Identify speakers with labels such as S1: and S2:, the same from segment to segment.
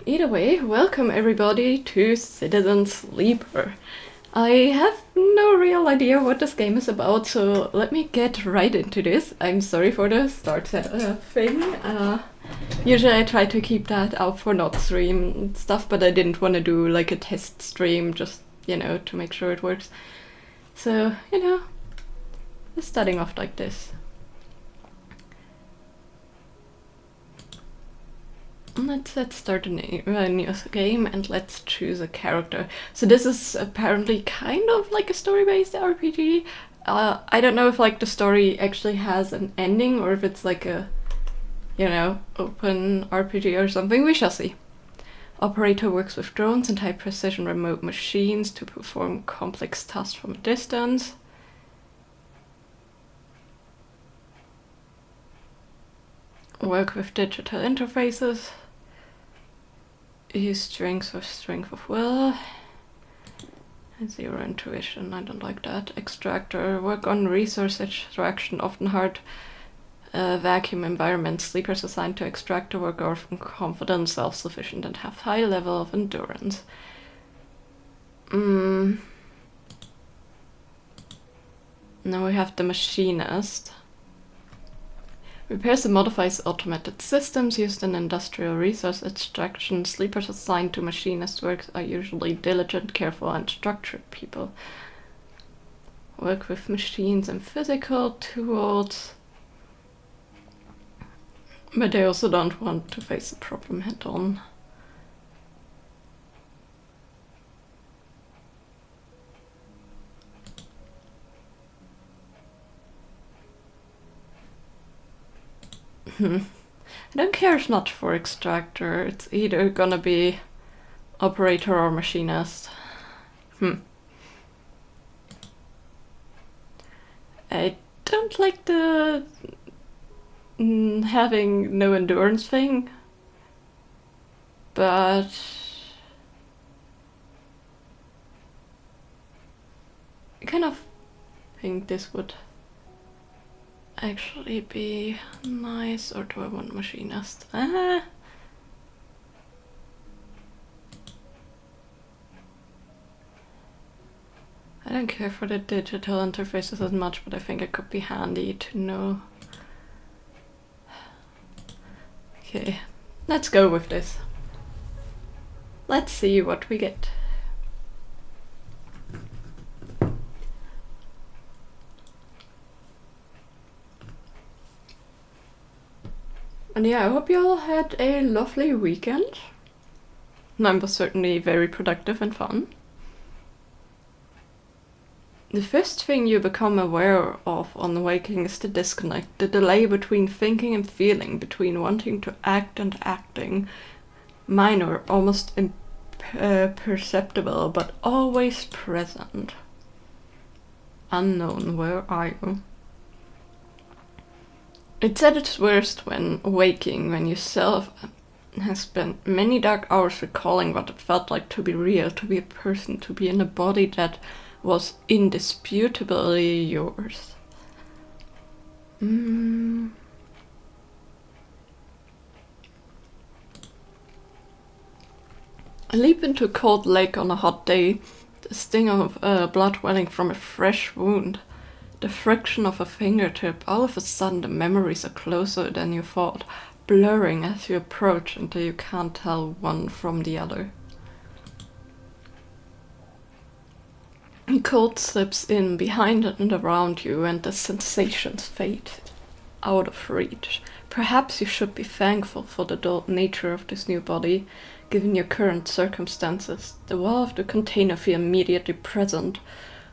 S1: Either way, welcome everybody to Citizen Sleeper. I have no real idea what this game is about, so let me get right into this. I'm sorry for the start thing. Usually I try to keep that out for not stream stuff, but I didn't want to do like a test stream, just, to make sure it works. So, just starting off like this. Let's start a new game and let's choose a character. So this is apparently kind of like a story-based RPG. I don't know if like the story actually has an ending or if it's like a, open RPG or something. We shall see. Operator works with drones and high-precision remote machines to perform complex tasks from a distance. Work with digital interfaces. Use strength of will. Zero intuition, I don't like that. Extractor, work on resource extraction, often hard vacuum environments. Sleepers assigned to extractor work are often confident, self-sufficient, and have high level of endurance. Now we have the machinist. Repairs and modifies automated systems used in industrial resource extraction. Sleepers assigned to machinist work are usually diligent, careful, and structured people. Work with machines and physical tools. But they also don't want to face the problem head on. I don't care much for extractor. It's either gonna be operator or machinist. I don't like the having no endurance thing, but I kind of think this would actually be nice. Or do I want machinist? I don't care for the digital interfaces as much, but I think it could be handy to know. Okay, let's go with this. Let's see what we get. And yeah, I hope you all had a lovely weekend. Mine was certainly very productive and fun. The first thing you become aware of on waking is the disconnect, the delay between thinking and feeling, between wanting to act and acting. Minor, almost imperceptible, but always present. Unknown, where are you? It's at its worst when waking, when yourself has spent many dark hours recalling what it felt like to be real, to be a person, to be in a body that was indisputably yours. A leap into a cold lake on a hot day, the sting of blood welling from a fresh wound, the friction of a fingertip. All of a sudden the memories are closer than you thought, blurring as you approach until you can't tell one from the other. Cold slips in behind and around you, and the sensations fade out of reach. Perhaps you should be thankful for the dull nature of this new body, given your current circumstances. The wall of the container feels immediately present,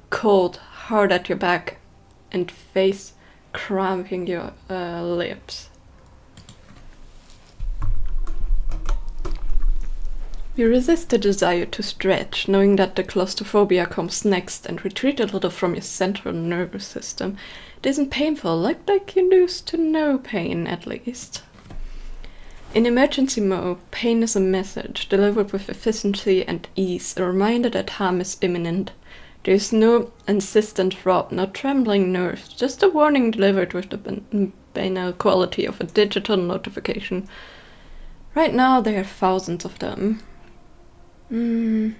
S1: cold, hard at your back, and face cramping your lips. You resist the desire to stretch, knowing that the claustrophobia comes next, and retreat a little from your central nervous system. It isn't painful, like you used to know pain, at least. In emergency mode, pain is a message, delivered with efficiency and ease, a reminder that harm is imminent. There is no insistent throb, no trembling nerves, just a warning delivered with the banal quality of a digital notification. Right now there are thousands of them. You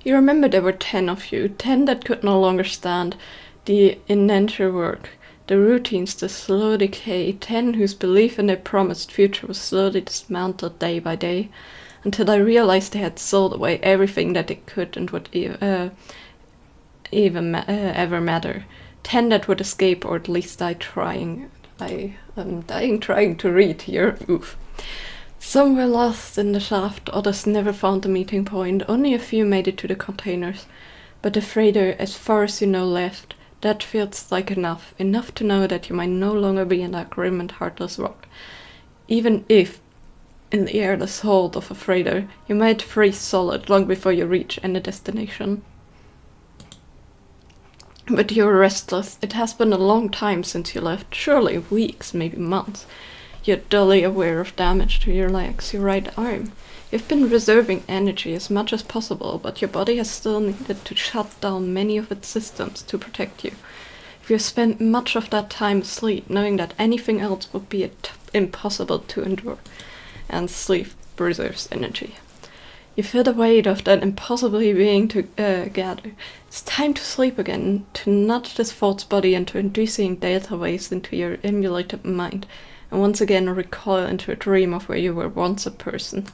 S1: remember there were 10 of you, 10 that could no longer stand the indenture work, the routines, the slow decay, 10 whose belief in their promised future was slowly dismantled day by day, until I realized they had sold away everything that they could and would ever matter. 10 that would escape, or at least die trying. I am dying trying to read here. Oof. Some were lost in the shaft, others never found the meeting point. Only a few made it to the containers. But the freighter, as far as you know, left. That feels like enough. Enough to know that you might no longer be in that grim and heartless rock. Even if, in the airless hold of a freighter, you might freeze solid long before you reach any destination. But you're restless. It has been a long time since you left. Surely weeks, maybe months. You're dully aware of damage to your legs, your right arm. You've been reserving energy as much as possible, but your body has still needed to shut down many of its systems to protect you. You've spent much of that time asleep, knowing that anything else would be impossible to endure. And sleep preserves energy. You feel the weight of that impossibly being together. It's time to sleep again, to nudge this false body into inducing delta waves into your emulated mind, and once again recoil into a dream of where you were once a person.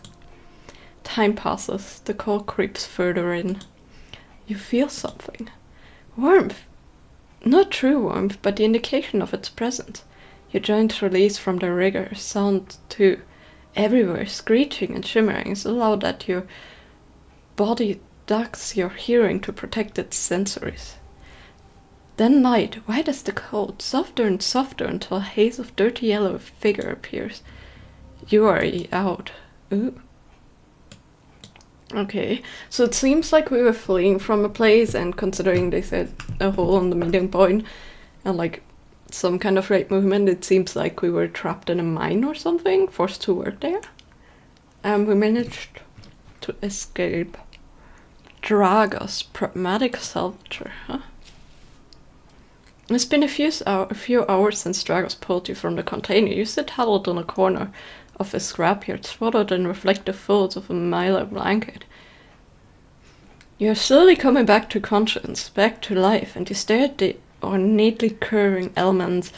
S1: Time passes, the cold creeps further in. You feel something. Warmth. Not true warmth, but the indication of its presence. Your joints release from the rigor, sound too. Everywhere, screeching and shimmering is allowed that your body ducks your hearing to protect its sensories. Then light, white as the cold, softer and softer until a haze of dirty yellow figure appears. You are out. Ooh. Okay, so it seems like we were fleeing from a place, and considering they said a hole on the meeting point and like some kind of raid movement, it seems like we were trapped in a mine or something, forced to work there. And we managed to escape. Dragos, pragmatic salvager, huh? It's been a few hours since Dragos pulled you from the container. You sit huddled in a corner of a scrapyard, swaddled in reflective folds of a mylar blanket. You are slowly coming back to conscience, back to life, and you stare at the ornately curving elements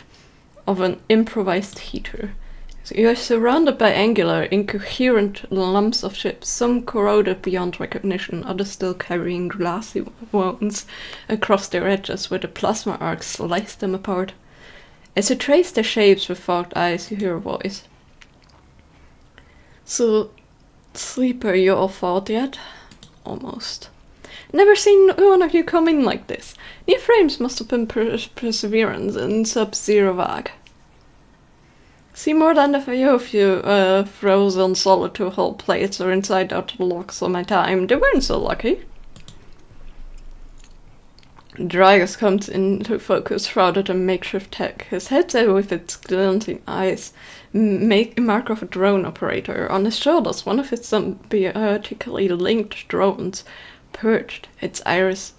S1: of an improvised heater. So you are surrounded by angular, incoherent lumps of chips, some corroded beyond recognition, others still carrying glassy wounds across their edges where the plasma arcs slice them apart. As you trace their shapes with fogged eyes, you hear a voice. So, sleeper, you all fought yet? Almost. Never seen one of you come in like this. New frames must have been perseverance in sub-zero vague. See more than a few of you frozen solid to whole plates or inside out locks on my time. They weren't so lucky. Dragos comes into focus, shrouded in makeshift tech. His headset with its glinting eyes make a mark of a drone operator. On his shoulders, one of his symbiotically linked drones perched. Its irising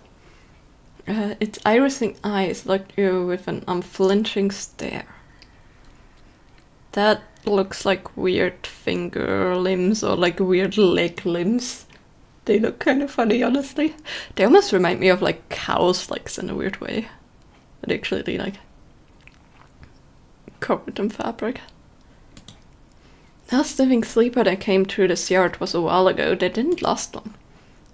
S1: eyes look at you with an unflinching stare. That looks like weird finger limbs or like weird leg limbs. They look kind of funny, honestly. They almost remind me of like cow's legs in a weird way. But actually they like covered in fabric. Last living sleeper that came through this yard was a while ago. They didn't last long.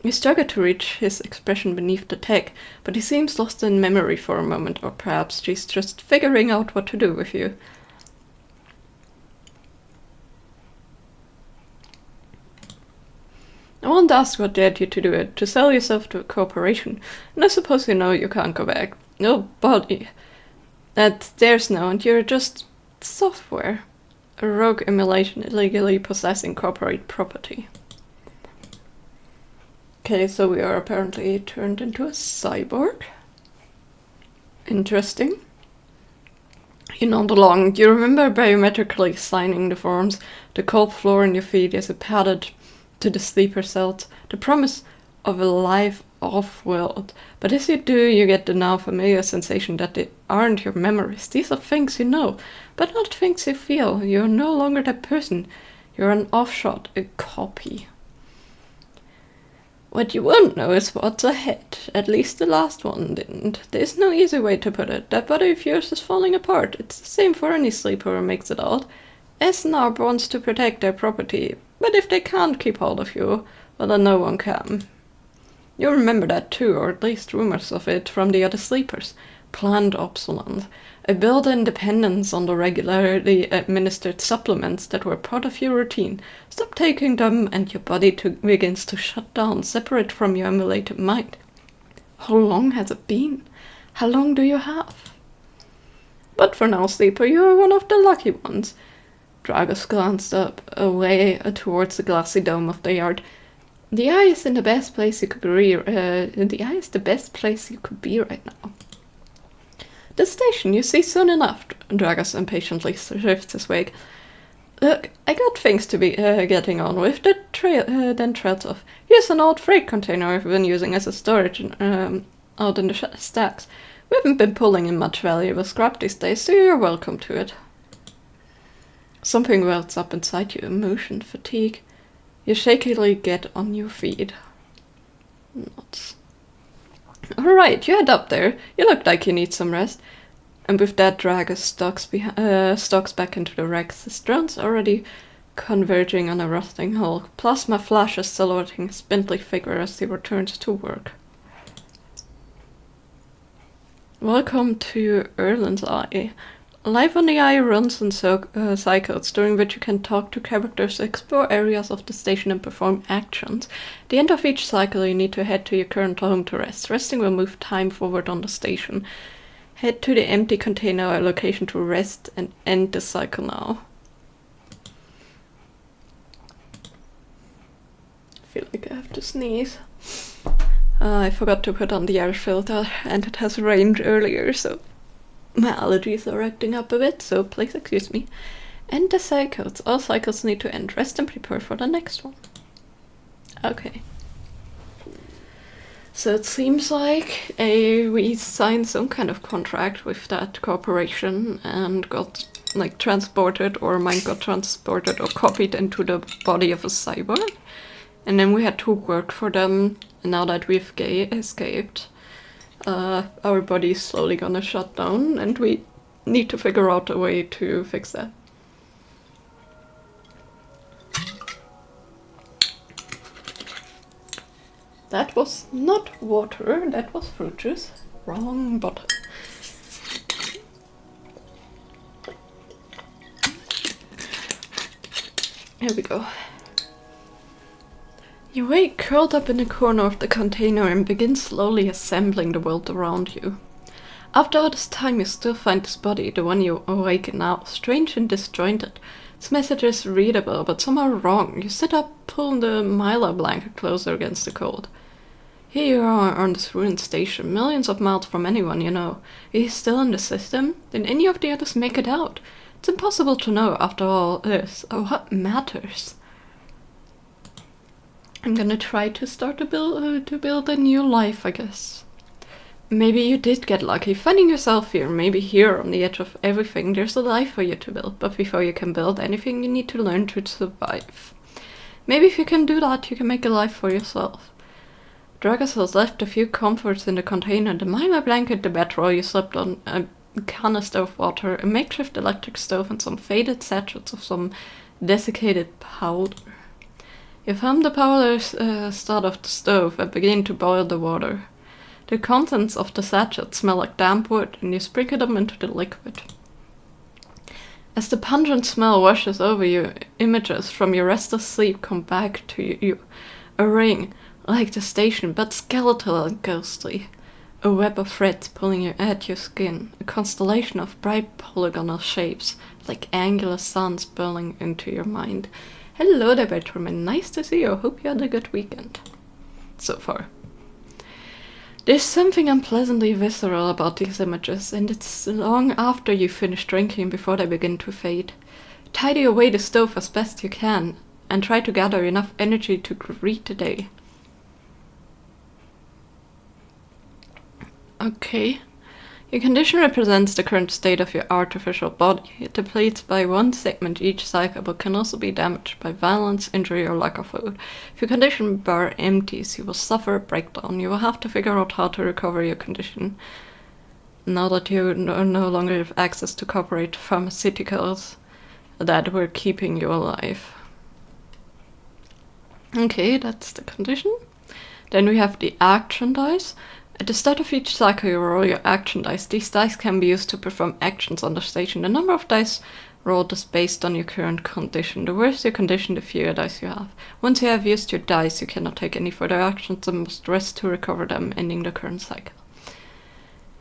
S1: You struggled to reach his expression beneath the tech, but he seems lost in memory for a moment, or perhaps she's just figuring out what to do with you. I won't ask what dared you to do it, to sell yourself to a corporation, and I suppose you know you can't go back. Nobody. That's theirs now, and you're just software. A rogue emulation illegally possessing corporate property. Okay, so we are apparently turned into a cyborg. Interesting. You nod along. You remember biometrically signing the forms, the cold floor in your feet as you padded to the sleeper cells, the promise of a life off-world. But as you do, you get the now familiar sensation that they aren't your memories. These are things you know, but not things you feel. You're no longer that person. You're an offshot, a copy. What you won't know is what's ahead. At least the last one didn't. There's no easy way to put it. That body of yours is falling apart. It's the same for any sleeper who makes it out. Esnarb wants to protect their property, but if they can't keep hold of you, well then no one can. You remember that too, or at least rumors of it from the other sleepers. Planned obsolescence. A built-in dependence on the regularly administered supplements that were part of your routine. Stop taking them and your body begins to shut down, separate from your emulated mind. How long has it been? How long do you have? But for now, sleeper, you are one of the lucky ones. Dragus glanced up, away towards the glassy dome of the yard. The eye is in the best place you could be. The eye is the best place you could be right now. The station you see soon enough. Dragus impatiently shifts his wake. Look, I got things to be getting on with. Then trails off. Here's an old freight container I've been using as a storage out in the stacks. We haven't been pulling in much valuable scrap these days, so you're welcome to it. Something wells up inside you, emotion, fatigue. You shakily get on your feet. Nuts. Alright, you head up there. You look like you need some rest. And with that, Dragus stalks back into the wrecks. His drone's already converging on a rusting hull. Plasma flashes silhouetting his spindly figure as he returns to work. Welcome to Erland's Eye. Life on the Eye runs in cycles, during which you can talk to characters, explore areas of the station and perform actions. At the end of each cycle you need to head to your current home to rest. Resting will move time forward on the station. Head to the empty container location to rest and end the cycle now. I feel like I have to sneeze. I forgot to put on the air filter and it has rained earlier, so my allergies are acting up a bit, so please excuse me. End the cycles. All cycles need to end. Rest and prepare for the next one. Okay. So it seems like we signed some kind of contract with that corporation and got transported, or mind got transported or copied into the body of a cyborg. And then we had to work for them, and now that we've escaped, our body is slowly gonna shut down, and we need to figure out a way to fix that. That was not water, that was fruit juice. Wrong bottle. Here we go. You wake curled up in a corner of the container and begin slowly assembling the world around you. After all this time you still find this body, the one you awaken now, strange and disjointed. Its message is readable, but somehow wrong. You sit up, pulling the mylar blanket closer against the cold. Here you are on this ruined station, millions of miles from anyone you know. Are you still in the system? Did any of the others make it out? It's impossible to know after all this. What matters? I'm gonna try to start to build a new life, I guess. Maybe you did get lucky, finding yourself here, maybe here on the edge of everything. There's a life for you to build, but before you can build anything, you need to learn to survive. Maybe if you can do that, you can make a life for yourself. Dragus has left a few comforts in the container, the mylar blanket, the bedroll you slept on, a canister of water, a makeshift electric stove, and some faded sachets of some desiccated powder. You found the powder start of the stove and begin to boil the water. The contents of the sachet smell like damp wood, and you sprinkle them into the liquid. As the pungent smell washes over you, images from your restless sleep come back to you. A ring, like the station, but skeletal and ghostly. A web of threads pulling at your skin. A constellation of bright polygonal shapes, like angular suns burning into your mind. Hello there, Benjamin. Nice to see you. Hope you had a good weekend. So far. There's something unpleasantly visceral about these images, and it's long after you finish drinking before they begin to fade. Tidy away the stove as best you can, and try to gather enough energy to greet the day. Okay. Your condition represents the current state of your artificial body. It depletes by one segment each cycle, but can also be damaged by violence, injury, or lack of food. If your condition bar empties, you will suffer a breakdown. You will have to figure out how to recover your condition. Now that you no longer have access to corporate pharmaceuticals that were keeping you alive. Okay, that's the condition. Then we have the action dice. At the start of each cycle, you roll your action dice. These dice can be used to perform actions on the station. The number of dice rolled is based on your current condition. The worse your condition, the fewer dice you have. Once you have used your dice, you cannot take any further actions and must rest to recover them, ending the current cycle.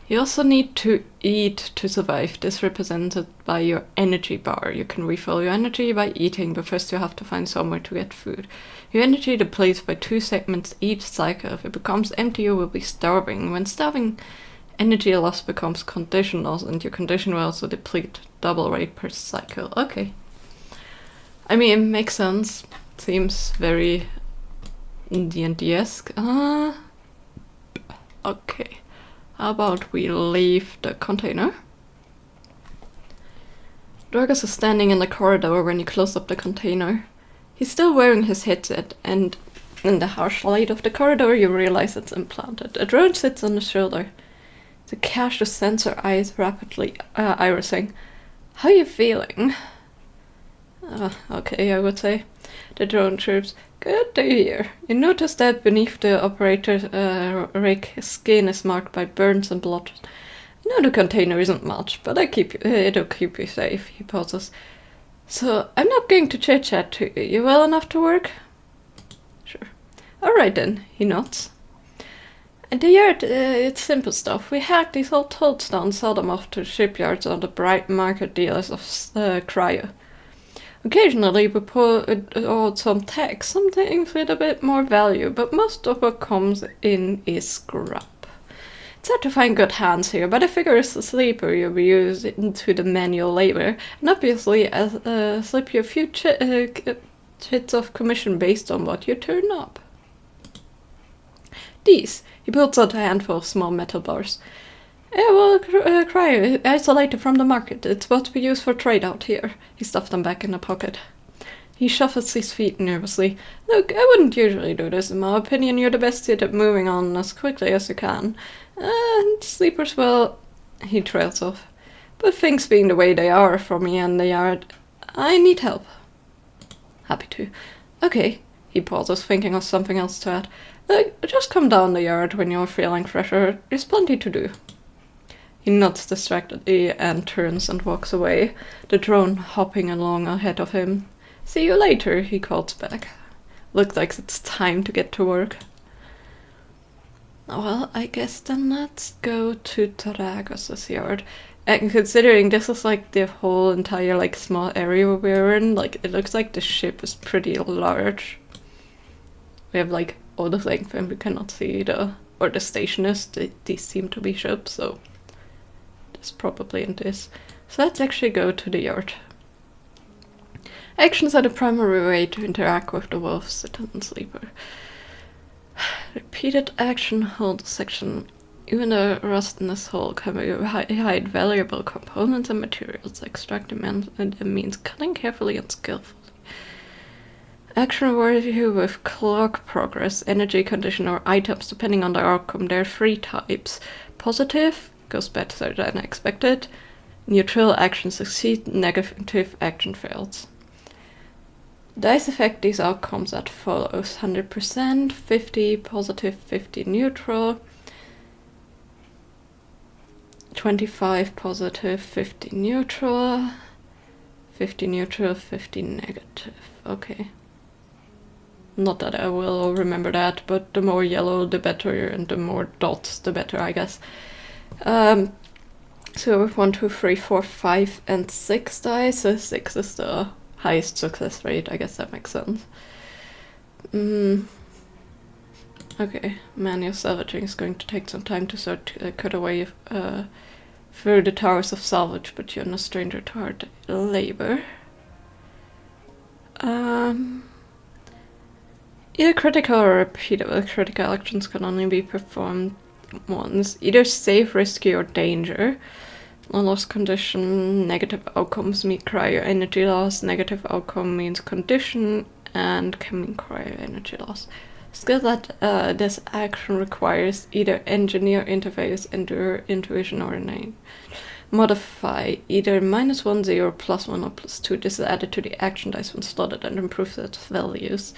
S1: You also need to eat to survive. This is represented by your energy bar. You can refill your energy by eating, but first you have to find somewhere to get food. Your energy depletes by 2 segments each cycle. If it becomes empty, you will be starving. When starving, energy loss becomes condition loss, and your condition will also deplete double rate per cycle. Okay. I mean, it makes sense. Seems very D&D-esque. Okay. How about we leave the container? Dorcas is standing in the corridor when you close up the container. He's still wearing his headset, and in the harsh light of the corridor you realize it's implanted. A drone sits on his shoulder. The cache sensor eyes rapidly irising. How are you feeling? Okay, I would say. The drone chirps. Good to hear. You notice that beneath the operator's rig, his skin is marked by burns and blotches. I know the container isn't much, but it'll keep you safe, he pauses. So, I'm not going to chit-chat to you. You well enough to work? Sure. Alright then, he nods. At the yard, it's simple stuff. We hacked these old toadstones, sell them off to shipyards or the bright market dealers of cryo. Occasionally we pull out some tech, some things with a bit more value, but most of what comes in is scrap. It's hard to find good hands here, but I figure as a sleeper you'll be used into the manual labor, and obviously slip you a few chits of commission based on what you turn up. These, he pulls out a handful of small metal bars. Yeah, well, cryo, isolated from the market. It's what we use for trade out here. He stuffed them back in a pocket. He shuffles his feet nervously. Look, I wouldn't usually do this. In my opinion, you're the best at moving on as quickly as you can. Sleepers, well, he trails off. But things being the way they are for me and the yard, I need help. Happy to. Okay, he pauses, thinking of something else to add. Just come down the yard when you're feeling fresher. There's plenty to do. He nods distractedly and turns and walks away, the drone hopping along ahead of him. See you later, he calls back. Looks like it's time to get to work. Well, I guess then let's go to Taragos' yard. And considering this is like the whole entire like small area we're in, like it looks like the ship is pretty large. We have like all the things and we cannot see where the station is. These seem to be ships, so it's probably in this. So let's actually go to the yard. Actions are the primary way to interact with the wolf, citizen sleeper. Repeated action hold section. Even the rust in this hole can hide valuable components and materials. Extract them means cutting carefully and skillfully. Action reward you with clock progress, energy condition, or items depending on the outcome. There are 3 types. Positive goes better than expected. Neutral action succeeds. Negative action fails. Dice affect these outcomes as follows: 100%, 50 positive, 50 neutral, 25 positive, 50 neutral, 50 neutral, 50 negative. Okay. Not that I will remember that, but the more yellow the better, and the more dots the better, I guess. So with 1, 2, 3, 4, 5, and 6 dice, so 6 is the highest success rate. I guess that makes sense. Okay, manual salvaging is going to take some time to start cut away through the towers of salvage, but you're no stranger to hard labor. Either critical or repeatable critical actions can only be performed ones. Either safe, risky, or danger. Non-loss condition, negative outcomes mean cryo energy loss. Negative outcome means condition and can mean cryo energy loss. Skill that this action requires either engineer, interface, endure, intuition, or innate. Modify either -1, 0, +1, or +2. This is added to the action dice when slotted and improves its values.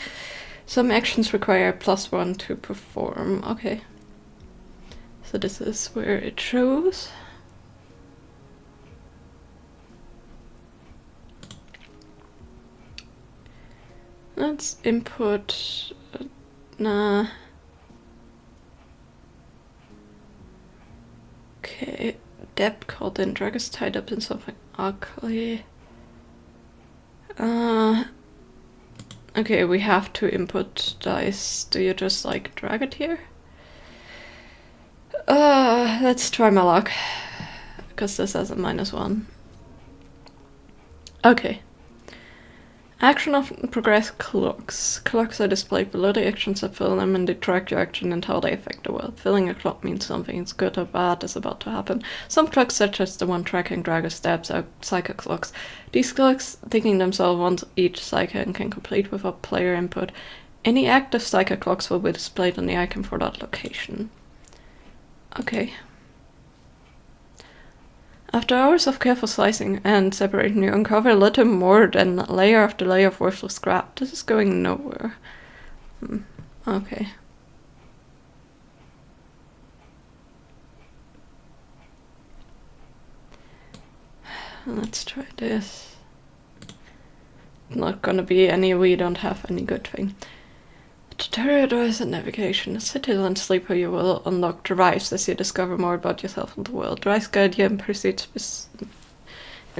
S1: Some actions require +1 to perform. Okay. So this is where it shows. Let's input. Nah. Okay. Debt called in. Drag is tied up in something ugly. Okay, we have to input dice. Do you just like drag it here? Let's try my luck. Because this has a -1. Okay. Action of progress clocks. Clocks are displayed below the actions that fill them and they track your action and how they affect the world. Filling a clock means something is good or bad is about to happen. Some clocks, such as the one tracking Dragon's Steps, are psychic clocks. These clocks, ticking themselves once each cycle and can complete without player input. Any active psychic clocks will be displayed on the icon for that location. Okay. After hours of careful slicing and separating, you uncover a little more than layer after layer of worthless scrap. This is going nowhere. Okay. Let's try this. Not gonna be any, we don't have any good thing. Tutorial and navigation. As Citizen Sleeper, you will unlock drives as you discover more about yourself and the world. Drives guide you in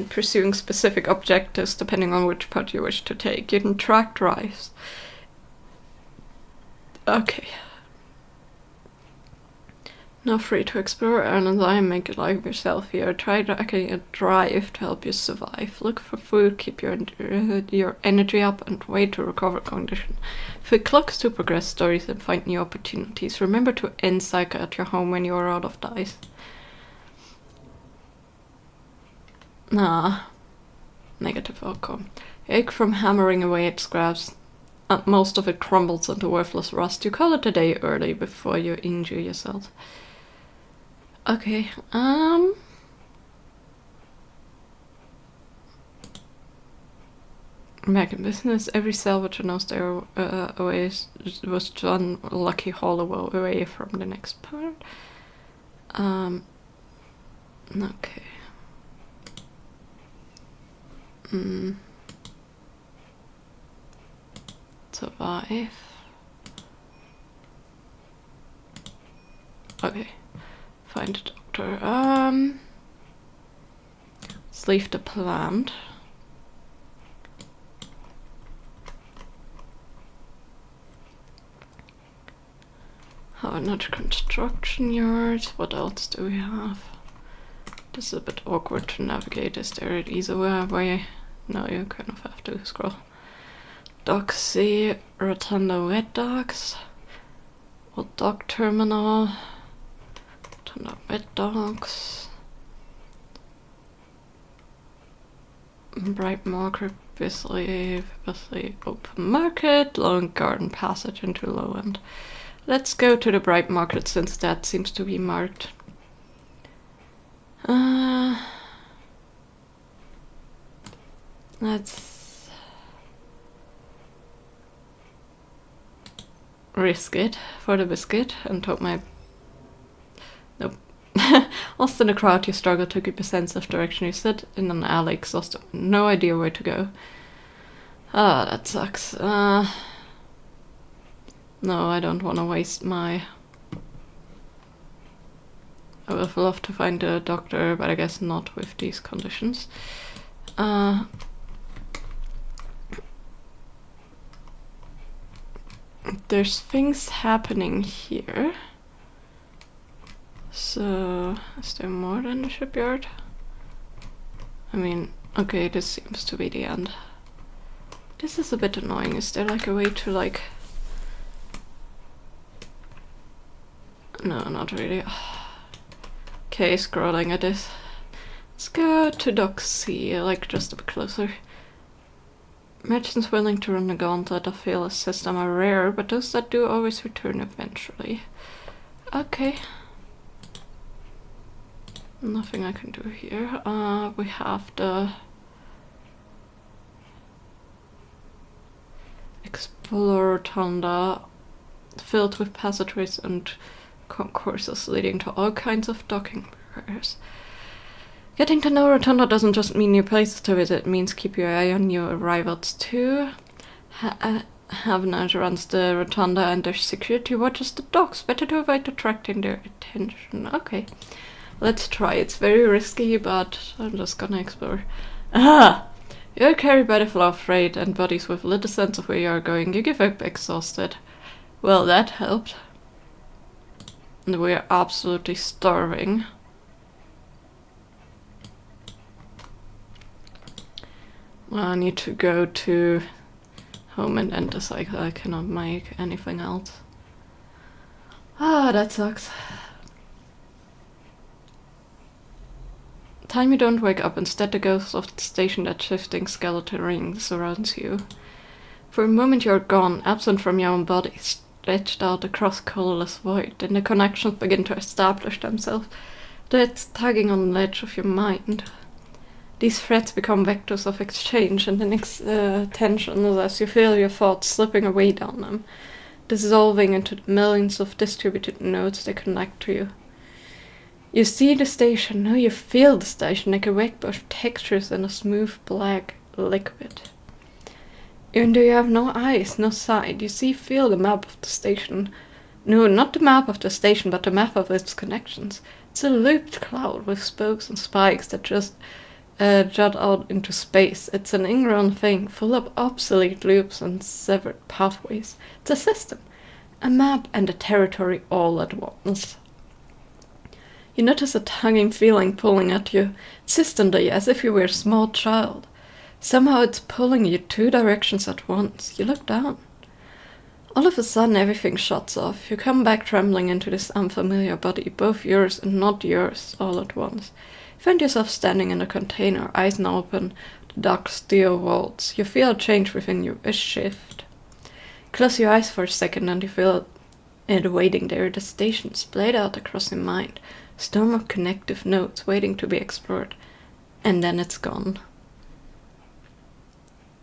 S1: pursuing specific objectives depending on which path you wish to take. You can track drives. Okay. Now free to explore, earn and die, and make a life yourself here. Try tracking a drive to help you survive. Look for food, keep your energy up, and wait to recover condition. For clocks to progress stories and find new opportunities. Remember to end cycle at your home when you are out of dice. Nah. Negative outcome. Ache from hammering away at scraps. And most of it crumbles into worthless rust. You call it a day early before you injure yourself. Okay, back in business. Every salvager knows their ways was one lucky haul away from the next part. Okay. Survive. Okay. Find a doctor. Let's leave the plant. Have another construction yard. What else do we have? This is a bit awkward to navigate. Is there an easier way? No, you kind of have to scroll. Docksy, Rotunda Wet Docks. Old Dock Terminal. Rotunda Wet Docks. Bright Market, Bisley Open Market. Long Garden Passage into Low End. Let's go to the Bright Market since that seems to be marked. Let's risk it for the biscuit and hope my... Nope. Lost in the crowd, you struggle to keep a sense of direction. You sit in an alley exhausted, no idea where to go. Ah, that sucks. No, I don't want to waste my... I would have loved to find a doctor, but I guess not with these conditions. There's things happening here. So, is there more than the shipyard? I mean, okay, this seems to be the end. This is a bit annoying. Is there like a way to like... No, not really. Okay, scrolling at this. Let's go to Dock C, like just a bit closer. Merchants willing to run the gauntlet of fail a system are rare, but those that do always return eventually. Okay. Nothing I can do here. We have the Explorer Rotunda filled with passageways and concourses leading to all kinds of docking barriers. Getting to know Rotunda doesn't just mean new places to visit, it means keep your eye on new arrivals too. Havenant runs the Rotunda and their security watches the docks, better to avoid attracting their attention. Okay, let's try. It's very risky, but I'm just gonna explore. Ah! You're carried by the flow of freight and bodies with little sense of where you are going. You give up exhausted. Well, that helped. And we are absolutely starving. Well, I need to go to home and end the cycle. I cannot make anything else. Ah, that sucks. Time you don't wake up, instead the ghost of the station that shifting skeleton ring surrounds you. For a moment you're gone, absent from your own body, stretched out across colorless void. Then the connections begin to establish themselves. That's tugging on the edge of your mind. These threads become vectors of exchange and then tension as you feel your thoughts slipping away down them, dissolving into millions of distributed nodes that connect to you. You see the station, no, you feel the station like a web of textures in a smooth black liquid. Even though you have no eyes, no sight, you feel the map of the station. No, not the map of the station, but the map of its connections. It's a looped cloud with spokes and spikes that just jut out into space. It's an ingrown thing, full of obsolete loops and severed pathways. It's a system, a map and a territory all at once. You notice a tugging feeling pulling at you, insistently, as if you were a small child. Somehow it's pulling you two directions at once. You look down. All of a sudden everything shuts off. You come back trembling into this unfamiliar body, both yours and not yours, all at once. You find yourself standing in a container, eyes now open, the dark steel walls. You feel a change within you, a shift. Close your eyes for a second and you feel it waiting there, the station splayed out across your mind. Storm of connective nodes waiting to be explored. And then it's gone.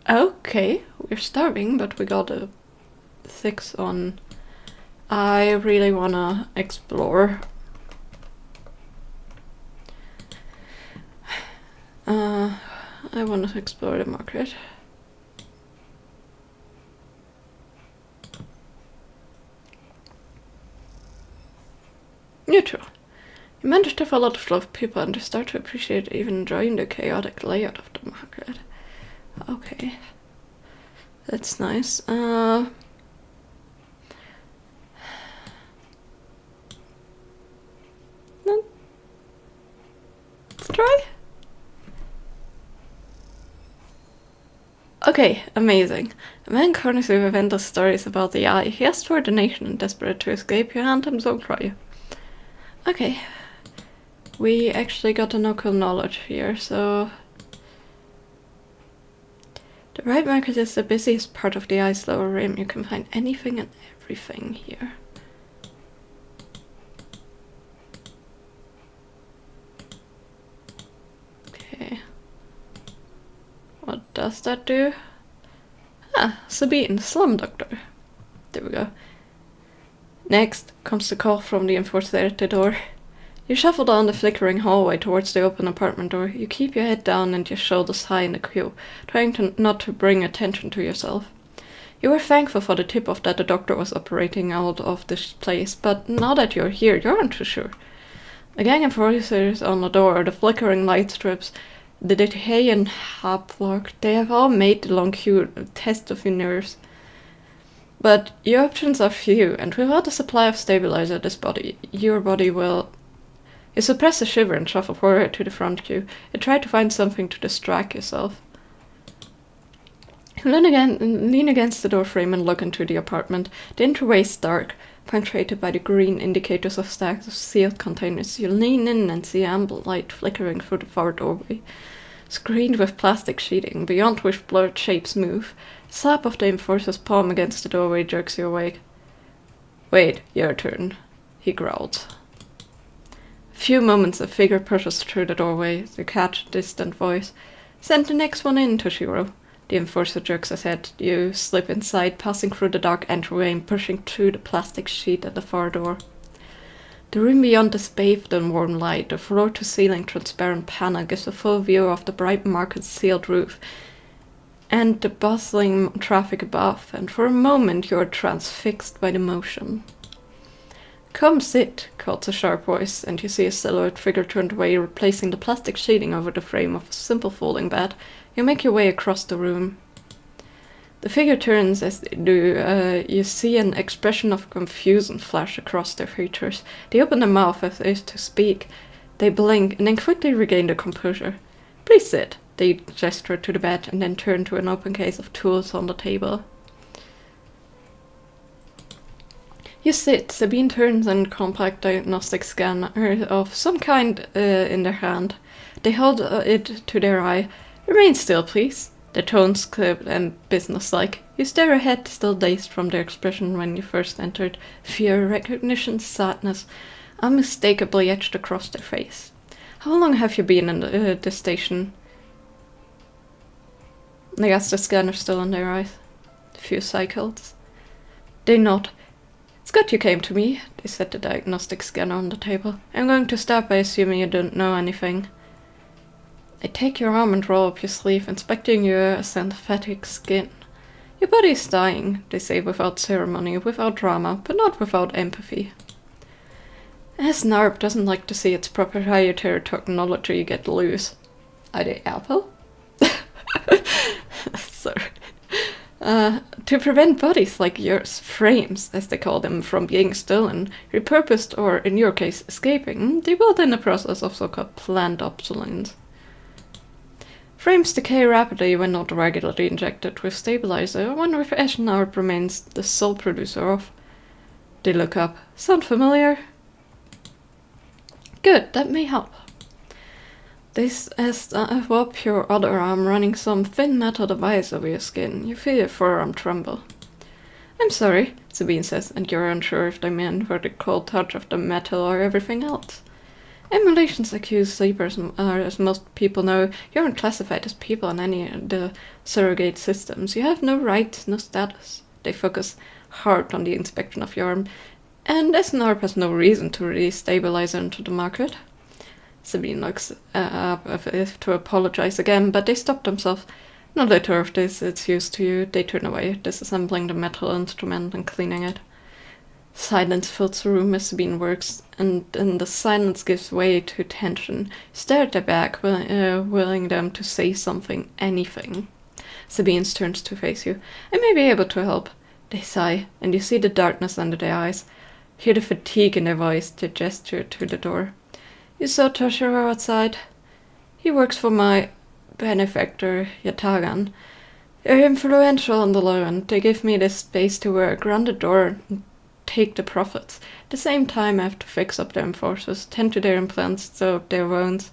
S1: Okay, we're starving, but we got a 6 on. I really wanna explore. I want to explore the market. Neutral. You manage to follow the flow of people and you start to appreciate, even enjoying the chaotic layout of the market. Okay. That's nice. Let's try. Okay, amazing. A man corners you with endless stories about the eye. He asks for a donation and desperate to escape, you hand him some prior. Okay. We actually got a local knowledge here, so... The right market is the busiest part of the eye's lower rim. You can find anything and everything here. Okay. What does that do? Ah, Sabine, slum doctor. There we go. Next comes the call from the enforcer at the door. You shuffle down the flickering hallway towards the open apartment door. You keep your head down and your shoulders high in the queue, trying not to bring attention to yourself. You were thankful for the tip-off that the doctor was operating out of this place, but now that you're here, you aren't too sure. A gang of enforcers on the door, the flickering light strips, the decay and haplock, they have all made the long queue a test of your nerves. But your options are few, and without a supply of stabilizer, your body will... You suppress a shiver and shuffle forward to the front queue. You try to find something to distract yourself. You lean against the doorframe and look into the apartment. The entryway is dark. punctuated by the green indicators of stacks of sealed containers. You lean in and see amber light flickering through the far doorway, screened with plastic sheeting, beyond which blurred shapes move. The slap of the enforcer's palm against the doorway jerks you awake. "Wait, your turn," he growled. A few moments a figure pushes through the doorway. You catch a distant voice. "Send the next one in, Toshiro." The enforcer jerks his head. You slip inside, passing through the dark entryway and pushing through the plastic sheet at the far door. The room beyond is bathed in warm light. The floor-to-ceiling transparent panel gives a full view of the bright market-sealed roof and the bustling traffic above, and for a moment you are transfixed by the motion. "Come sit," calls a sharp voice, and you see a silhouette figure turned away, replacing the plastic sheeting over the frame of a simple folding bed. You make your way across the room. The figure turns. As they do, you see an expression of confusion flash across their features. They open their mouth as if to speak. They blink and then quickly regain their composure. "Please sit." They gesture to the bed and then turn to an open case of tools on the table. You sit. Sabine turns and compact diagnostic scanner of some kind in their hand. They hold it to their eye. "Remain still, please." The tones clipped and businesslike. You stare ahead, still dazed from their expression when you first entered. Fear, recognition, sadness, unmistakably etched across their face. "How long have you been in this station?" I guess the scanner still on their eyes. A few cycles. They nod. "It's good you came to me," they set the diagnostic scanner on the table. "I'm going to start by assuming you don't know anything." They take your arm and roll up your sleeve, inspecting your synthetic skin. "Your body is dying," they say without ceremony, without drama, but not without empathy. As NARP doesn't like to see its proprietary technology get loose. "Are they Apple?" Sorry. To prevent bodies like yours, frames, as they call them, from being stolen, repurposed, or, in your case, escaping, they built in the process of so-called planned obsolescence. Frames decay rapidly when not regularly injected with stabilizer, one which Narp remains the sole producer of. They look up. "Sound familiar?" "Good, that may help." They swap your other arm, running some thin metal device over your skin. You feel your forearm tremble. "I'm sorry," Sabine says, and you're unsure if they mean for the cold touch of the metal or everything else. Emulations accuse sleepers, as most people know. You aren't classified as people in any of the surrogate systems. You have no rights, no status. They focus hard on the inspection of your arm, and SNARP has no reason to release stabilizer into the market. Sabine looks up as if to apologize again, but they stop themselves. "No later of this, it's used to you." They turn away, disassembling the metal instrument and cleaning it. Silence fills the room as Sabine works, and then the silence gives way to tension. Stare at their back, willing them to say something, anything. Sabine turns to face you. "I may be able to help." They sigh, and you see the darkness under their eyes. Hear the fatigue in their voice. They gesture to the door. "You saw Toshiro outside? He works for my benefactor, Yatagan. They're influential on the low end. They give me this space to work, run the door, and take the profits. At the same time, I have to fix up their enforcers, tend to their implants, so their wounds."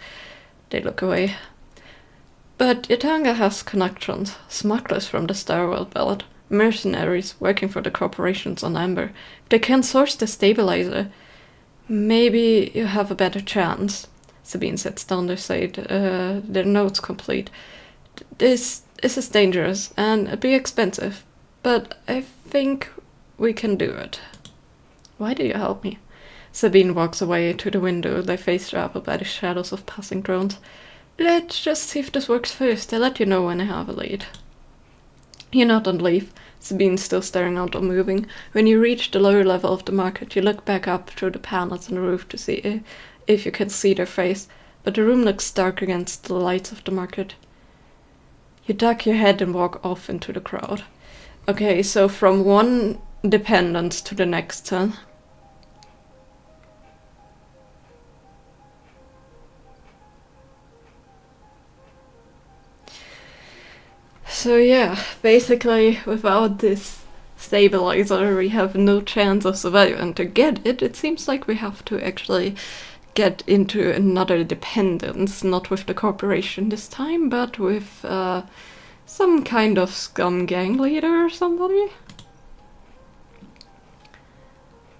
S1: They look away. "But Yatanga has connections, smugglers from the Starworld Belt, mercenaries working for the corporations on Amber. If they can source the stabilizer, maybe you have a better chance." Sabine sits down their side, their notes complete. This is dangerous, and it'd be expensive, but I think we can do it." "Why do you help me?" Sabine walks away to the window, their face wrapped by the shadows of passing drones. "Let's just see if this works first. I'll let you know when I have a lead." You nod and leave, Sabine still staring out unmoving. When you reach the lower level of the market, you look back up through the panels on the roof to see if you can see their face, but the room looks dark against the lights of the market. You duck your head and walk off into the crowd. Okay, so from one dependence to the next, huh? So yeah, basically without this stabilizer, we have no chance of surviving. And to get it, it seems like we have to actually get into another dependence, not with the corporation this time, but with some kind of scum gang leader or somebody.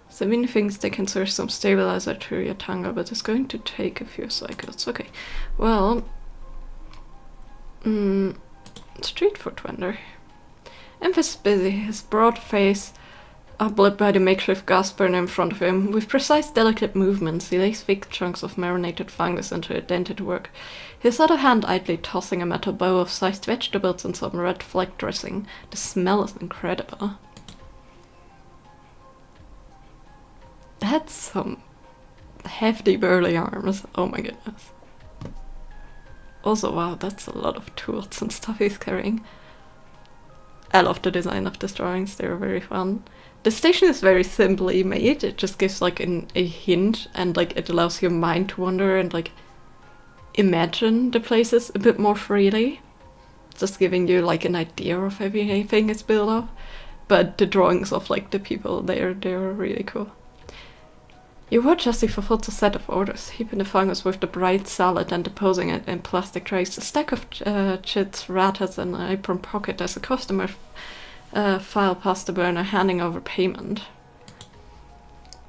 S1: So many things they can source some stabilizer to your Tanga, but it's going to take a few cycles. Okay, well, street food vendor. Emphas is busy, his broad face uplit by the makeshift gas burner in front of him. With precise, delicate movements, he lays thick chunks of marinated fungus into a dented work, his other hand idly tossing a metal bowl of sliced vegetables and some red flag dressing. The smell is incredible. That's some hefty burly arms. Oh my goodness. Also, wow, that's a lot of tools and stuff he's carrying. I love the design of these drawings, they're very fun. The station is very simply made, it just gives like a hint and like it allows your mind to wander and like imagine the places a bit more freely. Just giving you like an idea of how everything is built up. But the drawings of like the people, they're really cool. You watch as he fulfills a set of orders, heaping the fungus with the bright salad and deposing it in plastic trays. A stack of chits rattles in an apron pocket as a customer file past the burner, handing over payment.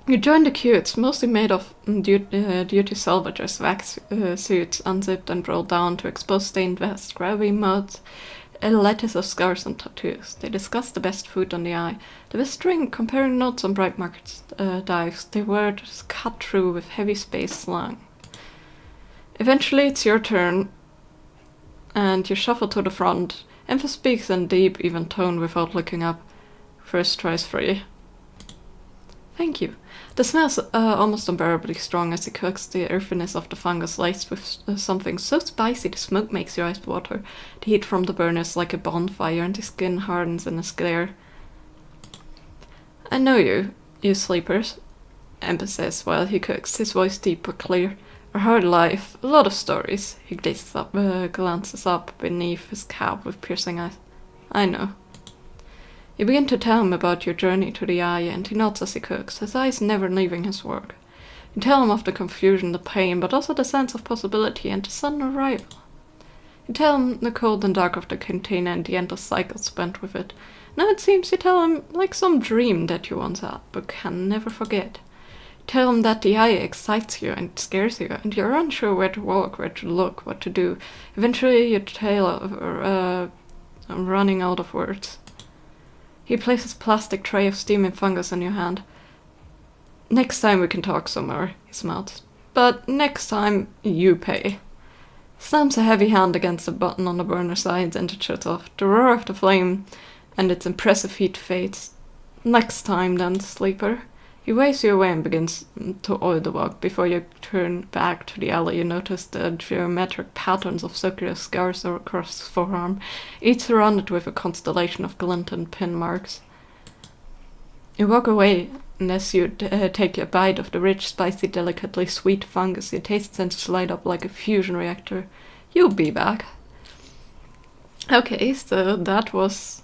S1: You join the queue. It's mostly made of duty salvagers, wax suits unzipped and rolled down to expose stained vests, grubby muds, a lattice of scars and tattoos. They discuss the best food on the eye, the best drink, comparing notes on bright market dives. Their words cut through with heavy space slang. Eventually it's your turn, and you shuffle to the front. Empha speaks in deep, even tone without looking up. First try's free. Thank you. The smell is almost unbearably strong as he cooks, the earthiness of the fungus laced with something so spicy the smoke makes your eyes water. The heat from the burner is like a bonfire and the skin hardens in its glare. I know you sleepers, Empha says while he cooks, his voice deep but clear. A hard life, a lot of stories. He glances up beneath his cap with piercing eyes. I know. You begin to tell him about your journey to the eye, and he nods as he cooks, his eyes never leaving his work. You tell him of the confusion, the pain, but also the sense of possibility and the sudden arrival. You tell him the cold and dark of the container and the endless cycle spent with it. Now it seems you tell him like some dream that you once had, but can never forget. You tell him that the eye excites you and scares you, and you're unsure where to walk, where to look, what to do. Eventually you tell running out of words. He places a plastic tray of steaming fungus in your hand. Next time we can talk some more, he smiles. But next time, you pay. Slams a heavy hand against the button on the burner sides and it shuts off. The roar of the flame and its impressive heat fades. Next time then, sleeper. He waves you away and begins to oil the wok. Before you turn back to the alley, you notice the geometric patterns of circular scars across his forearm, each surrounded with a constellation of glint and pin marks. You walk away, and as you take a bite of the rich, spicy, delicately sweet fungus, your taste senses light up like a fusion reactor. You'll be back. Okay, so that was...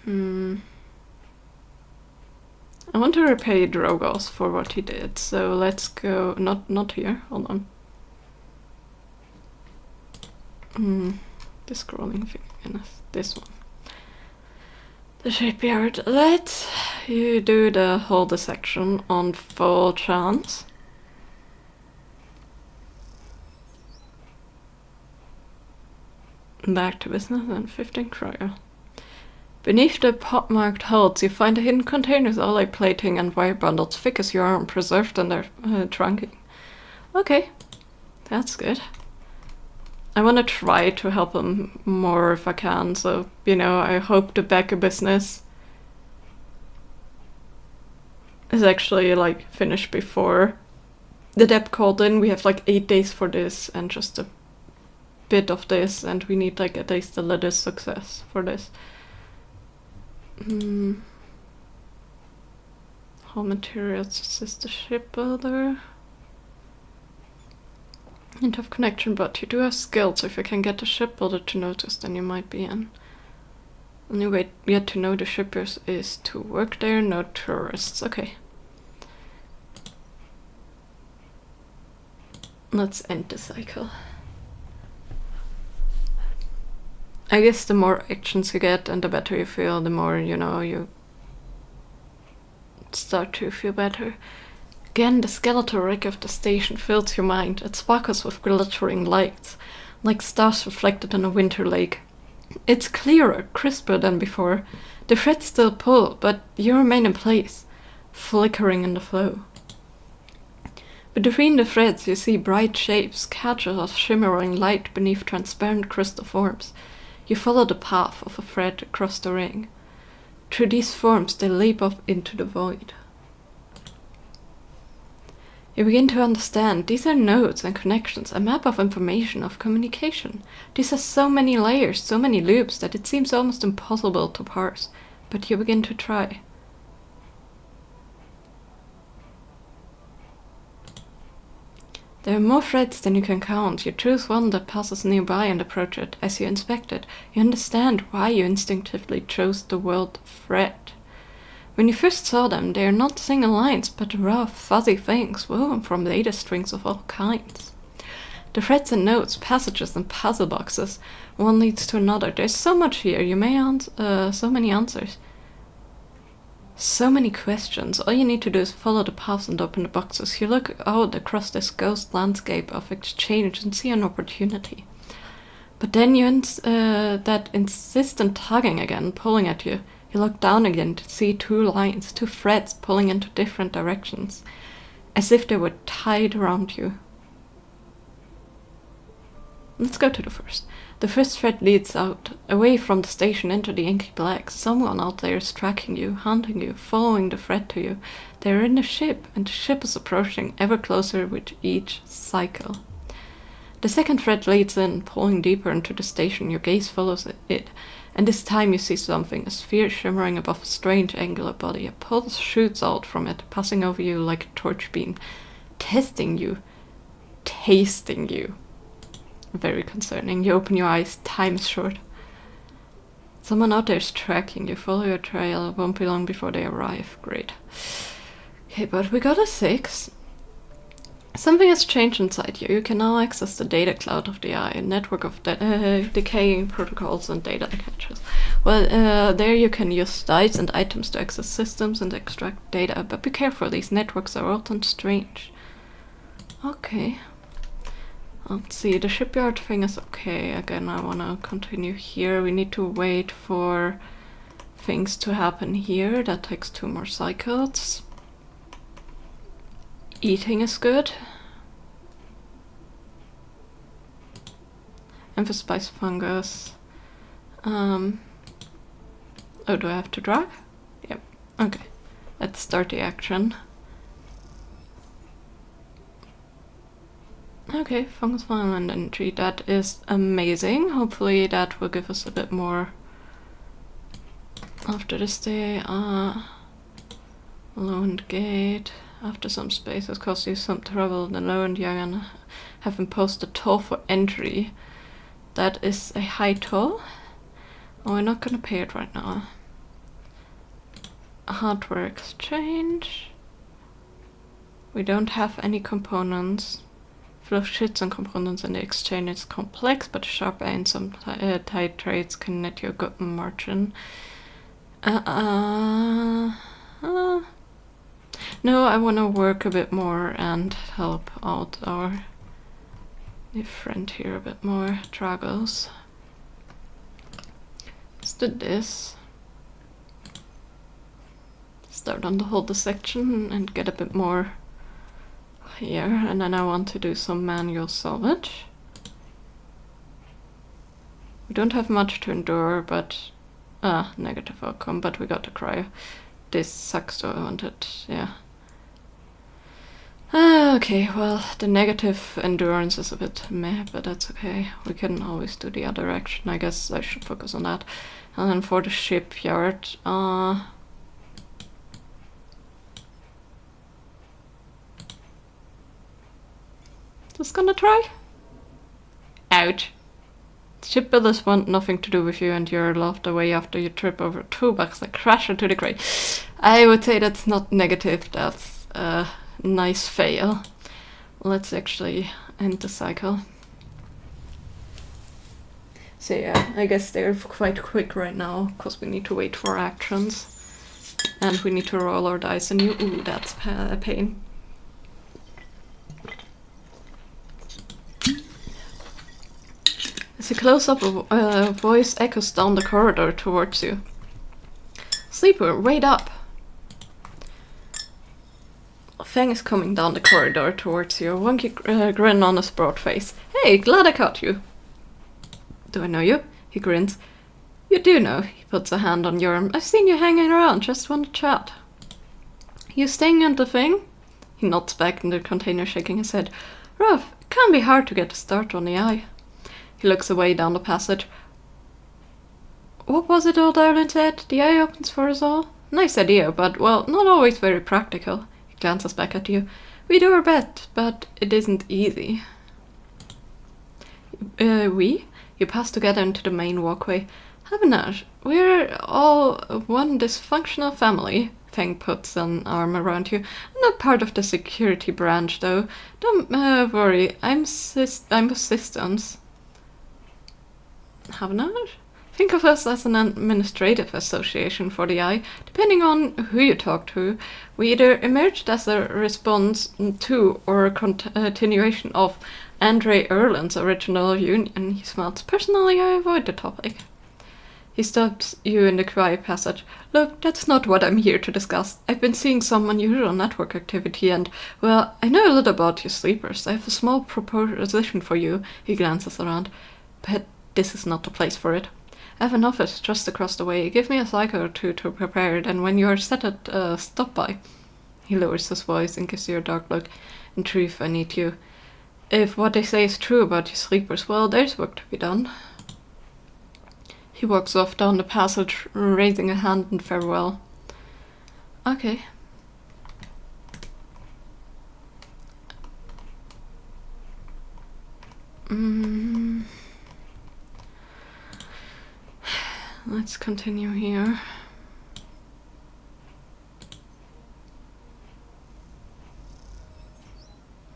S1: I want to repay Drogos for what he did, so let's go... Not here, hold on. The scrolling thing, goodness, this one. The shipyard. Let's you do the whole dissection on full chance. Back to business and 15 cryo. Beneath the pot-marked holds, you find the hidden containers, all like plating and wire bundles thick as your arm, preserved in their trunking. Okay, that's good. I want to try to help him more if I can, so, you know, I hope the Becca business is actually, like, finished before the debt called in. We have, like, 8 days for this, and just a bit of this, and we need, like, at least a little success for this. All materials assist the shipbuilder. Hint of connection, but you do have skills. If you can get the shipbuilder to notice, then you might be in. Only way yet to know the shippers is to work there, no tourists. Okay. Let's end the cycle. I guess the more actions you get and the better you feel, the more, you know, you start to feel better. Again, the skeletal rig of the station fills your mind. It sparkles with glittering lights, like stars reflected in a winter lake. It's clearer, crisper than before. The threads still pull, but you remain in place, flickering in the flow. Between the threads you see bright shapes, catches of shimmering light beneath transparent crystal forms. You follow the path of a thread across the ring. Through these forms they leap off into the void. You begin to understand these are nodes and connections, a map of information, of communication. These are so many layers, so many loops that it seems almost impossible to parse, but you begin to try. There are more threads than you can count. You choose one that passes nearby and approach it. As you inspect it, you understand why you instinctively chose the word thread. When you first saw them, they are not single lines, but rough, fuzzy things woven from data strings of all kinds. The threads and nodes, passages and puzzle boxes, one leads to another. There's so much here. You may so many answers. So many questions. All you need to do is follow the paths and open the boxes. You look out across this ghost landscape of exchange and see an opportunity. But then that insistent tugging again, pulling at you. You look down again to see two lines, two threads pulling into different directions, as if they were tied around you. Let's go to the first. The first thread leads out, away from the station into the inky black. Someone out there is tracking you, hunting you, following the thread to you. They are in a ship, and the ship is approaching ever closer with each cycle. The second thread leads in, pulling deeper into the station. Your gaze follows it, and this time you see something, a sphere shimmering above a strange angular body. A pulse shoots out from it, passing over you like a torch beam, testing you, tasting you. Very concerning. You open your eyes, time is short. Someone out there is tracking you. Follow your trail, it won't be long before they arrive. Great. Okay, but we got a 6. Something has changed inside you. You can now access the data cloud of the eye, a network of decaying protocols and data caches. Well, there you can use dice and items to access systems and extract data, but be careful, these networks are old and strange. Okay. Let's see, the shipyard thing is okay. Again, I want to continue here. We need to wait for things to happen here. That takes 2 more cycles. Eating is good. Emphasize fungus. Oh, do I have to drag? Yep. Okay. Let's start the action. Okay, fungus violent energy. That is amazing. Hopefully that will give us a bit more after this day. Loaned gate. After some space has cost you some trouble, the loaned young have imposed a toll for entry. That is a high toll. Oh, we're not gonna pay it right now. Hardware exchange. We don't have any components. Flow of shits and components in the exchange is complex, but sharp and some tight trades can net you a good margin. No, I want to work a bit more and help out our new friend here a bit more. Dragos. Let's do this. Start on the holder section and get a bit more here, and then I want to do some manual salvage. We don't have much to endure, but negative outcome, but we got the cryo. This sucks, so I wanted, yeah. Okay, well, the negative endurance is a bit meh, but that's okay. We can always do the other action. I guess I should focus on that. And then for the shipyard, just gonna try. Ouch. Ship builders want nothing to do with you, and you're locked away after you trip over 2 bucks that crash into the crate. I would say that's not negative, that's a nice fail. Let's actually end the cycle. So yeah, I guess they're quite quick right now, because we need to wait for actions. And we need to roll our dice and ooh, that's a pain. As a close-up, a voice echoes down the corridor towards you. Sleeper, wait up! Fang is coming down the corridor towards you, a wonky grin on his broad face. Hey, glad I caught you! Do I know you? He grins. You do know. He puts a hand on your arm. I've seen you hanging around, just want to chat. You staying at the thing? He nods back in the container, shaking his head. Rough, it can be hard to get a start on the eye. He looks away down the passage. What was it old Ireland said? The eye opens for us all? Nice idea, but, well, not always very practical. He glances back at you. We do our best, but it isn't easy. We? You pass together into the main walkway. Haven't I? We're all one dysfunctional family. Fang puts an arm around you. I'm not part of the security branch, though. Don't worry, I'm assistants. Haven't I? Think of us as an administrative association for the eye. Depending on who you talk to, we either emerged as a response to or a continuation of Andre Erland's original union. He smiles. Personally, I avoid the topic. He stops you in the quiet passage. Look, that's not what I'm here to discuss. I've been seeing some unusual network activity and, well, I know a little about you sleepers. I have a small proposition for you. He glances around. But this is not the place for it. I have an office just across the way. Give me a cycle or two to prepare it, and when you're set at stop by. He lowers his voice and gives you a dark look. In truth, I need you. If what they say is true about you sleepers, well, there's work to be done. He walks off down the passage, raising a hand in farewell. Okay. Let's continue here.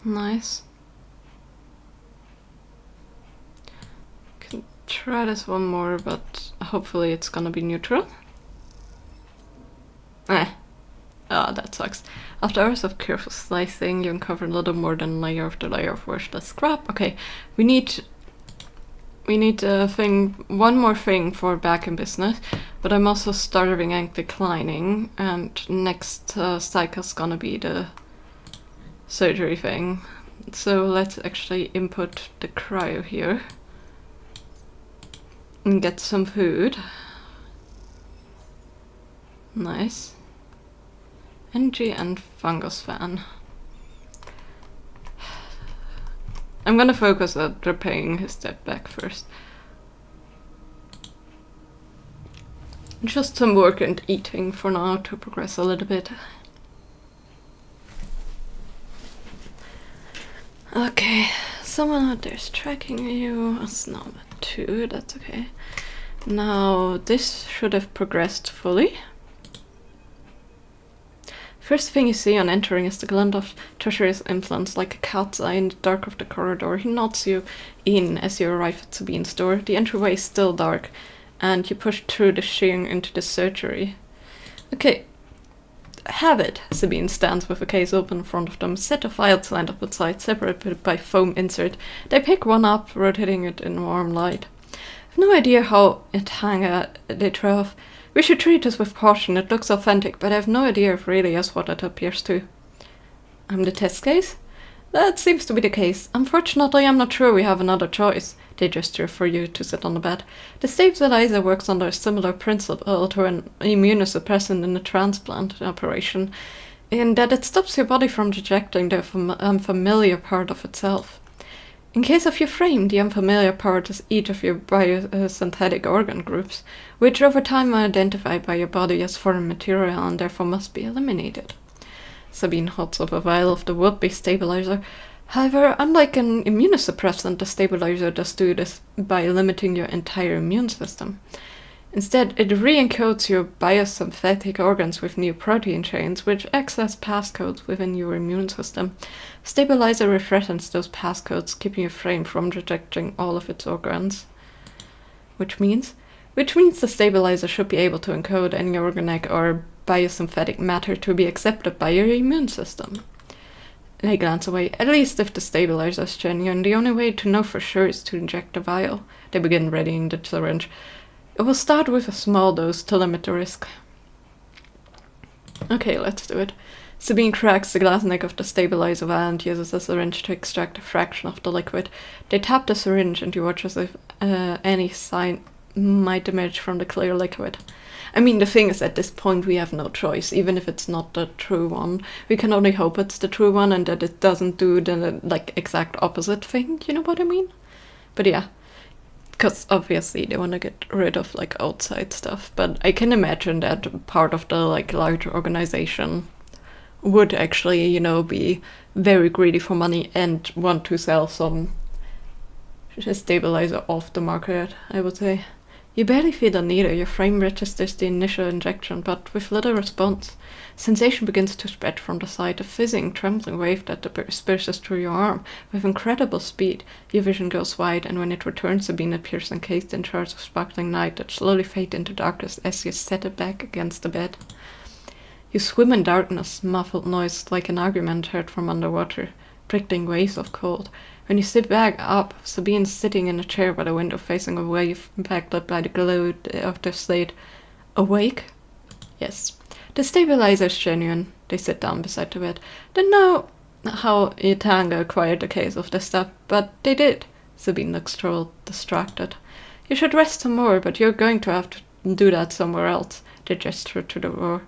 S1: Nice. Can try this one more, but hopefully it's gonna be neutral. Ah, that sucks. After hours of careful slicing, you uncover a little more than layer after layer of worthless scrap. Okay, we need one more thing for back in business, but I'm also starving and declining, and next cycle's gonna be the surgery thing. So let's actually input the cryo here and get some food. Nice. Energy and fungus fan. I'm gonna focus on repaying his debt back first. Just some work and eating for now to progress a little bit. Okay, someone out there's tracking you. That's number 2, that's okay. Now this should have progressed fully. First thing you see on entering is the glint of treacherous implants like a cat's eye in the dark of the corridor. He nods you in as you arrive at Sabine's door. The entryway is still dark, and you push through the sheen into the surgery. Okay, have it. Sabine stands with a case open in front of them. A set of files lined up outside, separated by foam insert. They pick one up, rotating it in warm light. I've no idea how it they throw off. We should treat this with caution. It looks authentic, but I have no idea if really is what it appears to. I'm the test case? That seems to be the case. Unfortunately, I'm not sure we have another choice. They gesture for you to sit on the bed. The stabilizer works under a similar principle to an immunosuppressant in a transplant operation, in that it stops your body from rejecting the unfamiliar part of itself. In case of your frame, the unfamiliar part is each of your biosynthetic organ groups, which over time are identified by your body as foreign material and therefore must be eliminated. Sabine holds up a vial of the would-be stabilizer. However, unlike an immunosuppressant, the stabilizer does do this by limiting your entire immune system. Instead, it re-encodes your biosynthetic organs with new protein chains, which acts as passcodes within your immune system. Stabilizer refreshens those passcodes, keeping your frame from rejecting all of its organs. Which means the stabilizer should be able to encode any organic or biosynthetic matter to be accepted by your immune system. They glance away. At least if the stabilizer is genuine, the only way to know for sure is to inject the vial. They begin readying the syringe. It will start with a small dose to limit the risk. Okay, let's do it. Sabine cracks the glass neck of the stabilizer vial and uses the syringe to extract a fraction of the liquid. They tap the syringe and you watch as if any sign might emerge from the clear liquid. I mean, the thing is, at this point we have no choice, even if it's not the true one. We can only hope it's the true one and that it doesn't do the exact opposite thing, you know what I mean? But yeah. Because obviously they want to get rid of outside stuff, but I can imagine that part of the larger organization would actually, be very greedy for money and want to sell some stabilizer off the market, I would say. You barely feel the needle. Your frame registers the initial injection, but with little response. Sensation begins to spread from the side, a fizzing, trembling wave that disperses through your arm. With incredible speed, your vision goes wide, and when it returns, Sabine appears encased in shards of sparkling light that slowly fade into darkness as you set it back against the bed. You swim in darkness, muffled noise like an argument heard from underwater, prickling waves of cold. When you sit back up, Sabine's sitting in a chair by the window facing a wave impacted by the glow of the slate. Awake? Yes. The stabilizer is genuine. They sit down beside the bed. Don't know how Itanga acquired the case of the stuff, but they did. Sabine looks distracted. You should rest some more, but you're going to have to do that somewhere else. They gesture to the door.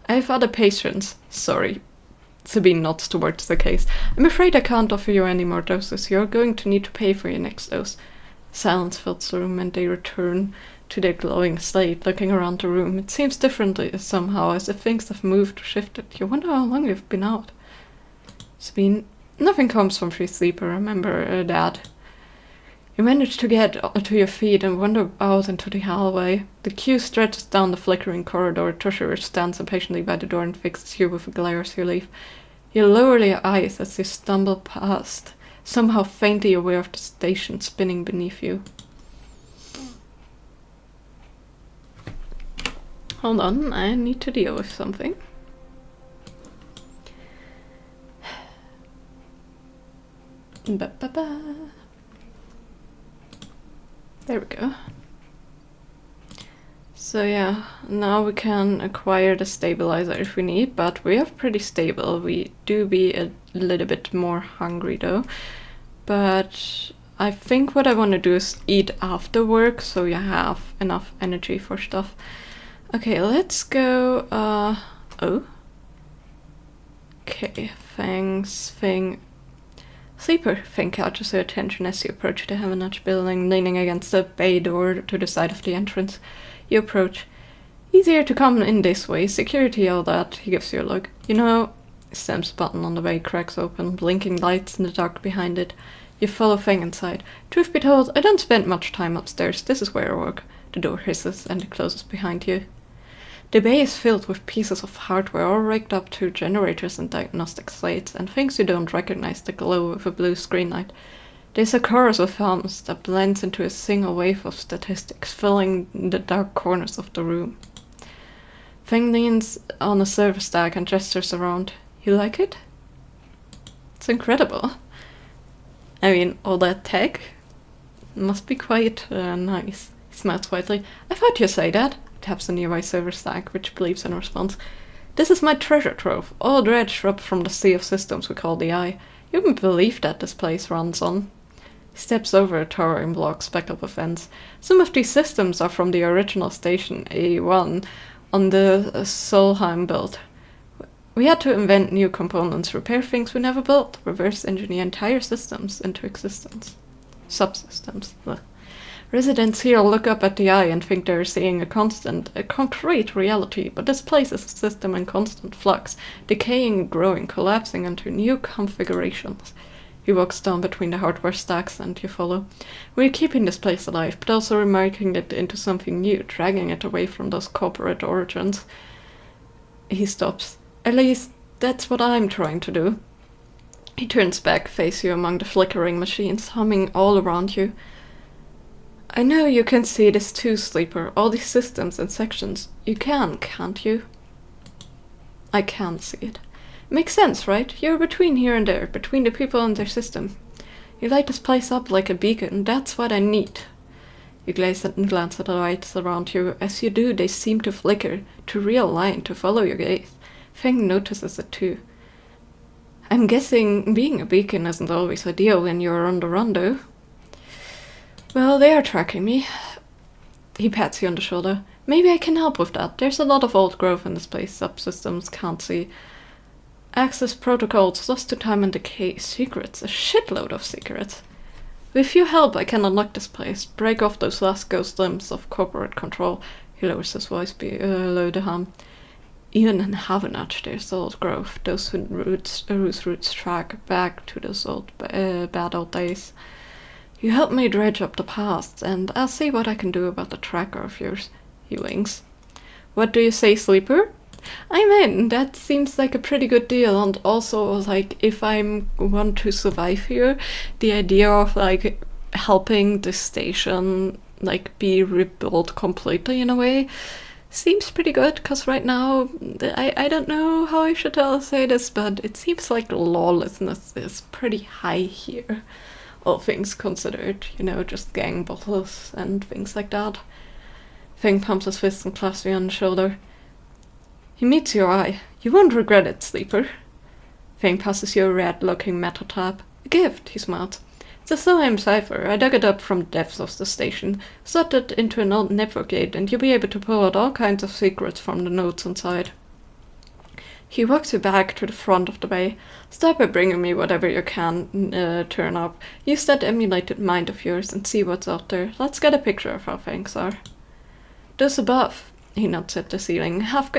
S1: I have other patients. Sorry. Sabine nods towards the case. I'm afraid I can't offer you any more doses. You're going to need to pay for your next dose. Silence fills the room and they return to their glowing slate, looking around the room. It seems differently somehow, as if things have moved or shifted. You wonder how long you've been out. Sabine, nothing comes from free sleeper, remember that. You manage to get to your feet and wander out into the hallway. The queue stretches down the flickering corridor. Treasurer stands impatiently by the door and fixes you with a glare as you leave. You lower your eyes as you stumble past, somehow faintly aware of the station spinning beneath you. Hold on, I need to deal with something. Ba-ba-ba. There we go. So yeah, now we can acquire the stabilizer if we need, but we are pretty stable. We do be a little bit more hungry though. But I think what I want to do is eat after work, so you have enough energy for stuff. Okay, let's go, oh. Okay, Sleeper thing catches your attention as you approach the Heaven-Notch building, leaning against the bay door to the side of the entrance. You approach. Easier to come in this way, security, all that. He gives you a look. You know, Sam's button on the bay cracks open, blinking lights in the dark behind it. You follow Feng inside. Truth be told, I don't spend much time upstairs. This is where I work. The door hisses and it closes behind you. The bay is filled with pieces of hardware all rigged up to generators and diagnostic slates, and things you don't recognize the glow of a blue screen light. There's a chorus of hums that blends into a single wave of statistics, filling the dark corners of the room. Feng leans on a server stack and gestures around. You like it? It's incredible. I mean, all that tech must be quite nice. He smiles quietly. I thought you'd say that. Taps a nearby server stack, which bleeps in response. This is my treasure trove, all dredged up from the sea of systems we call the Eye. You wouldn't believe that this place runs on. He steps over a towering block specked up a fence. Some of these systems are from the original station, A1, on the Solheim build. We had to invent new components, repair things we never built, reverse engineer entire systems into existence. Subsystems. Ugh. Residents here look up at the Eye and think they're seeing a concrete reality, but this place is a system in constant flux, decaying and growing, collapsing into new configurations. He walks down between the hardware stacks and you follow. We're keeping this place alive, but also remaking it into something new, dragging it away from those corporate origins. He stops. At least, that's what I'm trying to do. He turns back, face you among the flickering machines, humming all around you. I know you can see this too, Sleeper, all these systems and sections. You can, can't you? I can see it. Makes sense, right? You're between here and there, between the people and their system. You light this place up like a beacon, that's what I need. You glance at the lights around you. As you do, they seem to flicker, to realign, to follow your gaze. Feng notices it too. I'm guessing being a beacon isn't always ideal when you're on the run, though. Well, they are tracking me. He pats you on the shoulder. Maybe I can help with that. There's a lot of old growth in this place subsystems can't see. Access protocols, lost to time and decay, secrets, a shitload of secrets. With your help, I can unlock this place, break off those last ghost limbs of corporate control. He lowers his voice below the hum. Even in Havanach, there's old growth, those whose roots track back to those old bad old days. You helped me dredge up the past, and I'll see what I can do about the tracker of yours. He winks. What do you say, Sleeper? I'm in. That seems like a pretty good deal, and also, like, if I want to survive here, the idea of, like, helping the station, like, be rebuilt completely in a way seems pretty good, because right now, I don't know how I should say this, but it seems like lawlessness is pretty high here. All things considered, you know, just gang battles and things like that. Feng pumps his fist and clasps you on the shoulder. He meets your eye. You won't regret it, Sleeper. Feng passes you a red-looking metal tab. A gift, he smiles. It's a Soheim cipher. I dug it up from the depths of the station, slotted it into an old network gate, and you'll be able to pull out all kinds of secrets from the notes inside. He walks you back to the front of the bay. Start by bringing me whatever you can turn up. Use that emulated mind of yours and see what's out there. Let's get a picture of how things are. Those above, he nods at the ceiling, have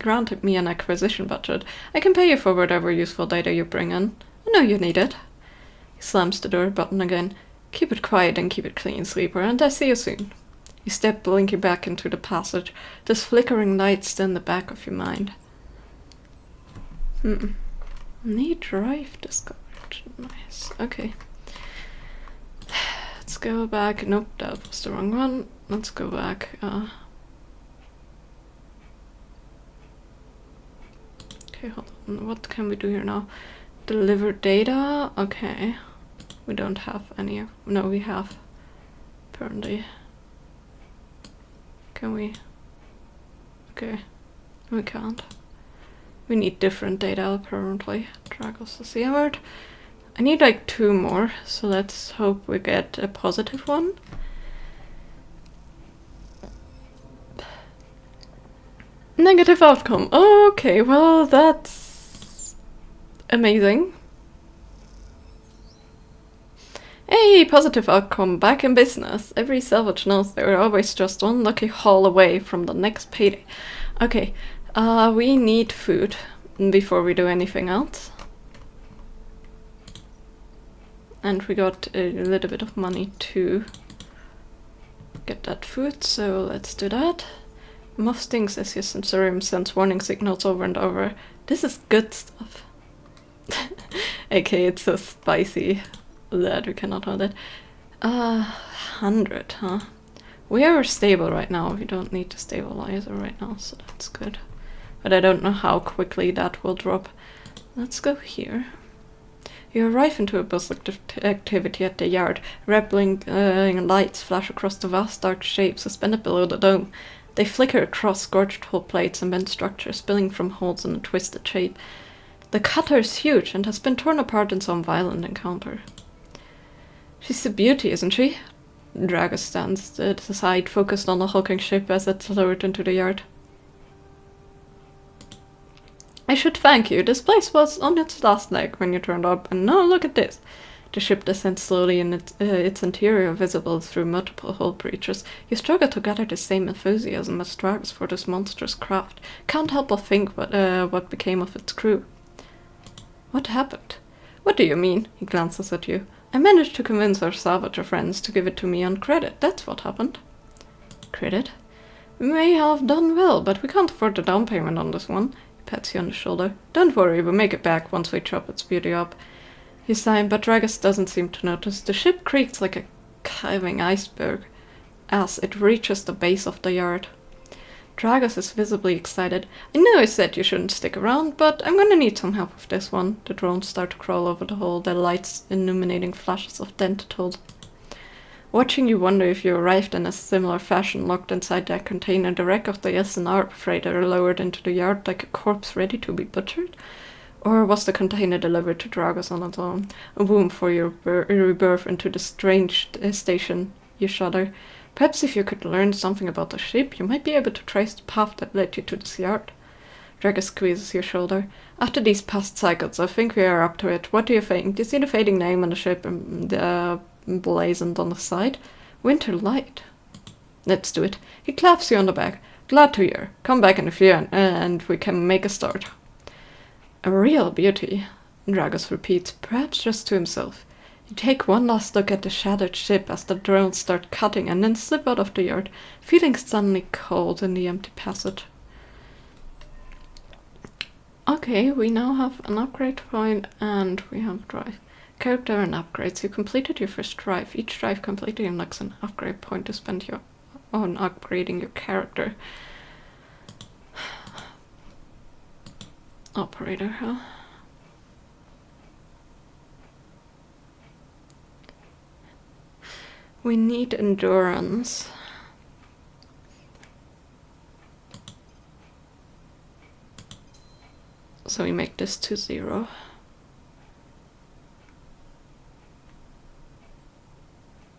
S1: granted me an acquisition budget. I can pay you for whatever useful data you bring in. I know you need it. He slams the door button again. Keep it quiet and keep it clean, Sleeper, and I see you soon. You step blinking back into the passage, this flickering light still in the back of your mind. Need drive discovered. Nice. Okay. Let's go back. Nope, that was the wrong one. Let's go back. Okay, hold on. What can we do here now? Deliver data? Okay. We don't have any. No, we have. Apparently. Can we? Okay. We can't. We need different data, apparently. Drag us to seaward. I need like 2 more, so let's hope we get a positive one. Negative outcome. Okay, well, that's amazing. Hey, positive outcome, back in business. Every salvage knows they're always just one lucky haul away from the next payday. Okay. We need food before we do anything else. And we got a little bit of money to get that food, so let's do that. Muff stings as your sensorium sends warning signals over and over. This is good stuff. Okay, it's so spicy that we cannot hold it. 100, huh? We are stable right now. We don't need to stabilize right now, so that's good. But I don't know how quickly that will drop. Let's go here. You arrive into a bustling activity at the yard. Rappling lights flash across the vast dark shapes suspended below the dome. They flicker across scorched hull plates and bent structures, spilling from holes in a twisted shape. The cutter is huge and has been torn apart in some violent encounter. She's a beauty, isn't she? Dragus stands at the side, focused on the hulking ship as it's lowered into the yard. I should thank you. This place was on its last leg when you turned up, and now look at this. The ship descends slowly, and its interior visible through multiple hull breaches. You struggle to gather the same enthusiasm as Dragus for this monstrous craft. Can't help but think what became of its crew. What happened? What do you mean? He glances at you. I managed to convince our salvager friends to give it to me on credit. That's what happened. Credit? We may have done well, but we can't afford the down payment on this one. He pats you on the shoulder. Don't worry, we'll make it back once we chop its beauty up. You sigh, but Dragus doesn't seem to notice. The ship creaks like a calving iceberg as it reaches the base of the yard. Dragus is visibly excited. I know I said you shouldn't stick around, but I'm gonna need some help with this one. The drones start to crawl over the hole, their lights illuminating flashes of dented holes. Watching you wonder if you arrived in a similar fashion, locked inside that container, the wreck of the SNR freighter lowered into the yard like a corpse ready to be butchered? Or was the container delivered to Dragus on its own? A womb for your rebirth into the strange station, you shudder. Perhaps if you could learn something about the ship, you might be able to trace the path that led you to this yard. Dragus squeezes your shoulder. After these past cycles, I think we are up to it. What do you think? Do you see the fading name on the ship blazoned on the side? Winter Light. Let's do it. He claps you on the back. Glad to hear. Come back in a few and we can make a start. A real beauty, Dragus repeats, perhaps just to himself. You take one last look at the shattered ship as the drones start cutting and then slip out of the yard, feeling suddenly cold in the empty passage. Okay, we now have an upgrade point and we have drive. Character and upgrades. You completed your first drive. Each drive completed unlocks an upgrade point to spend on upgrading your character. Operator, huh? We need endurance. So we make this to 0.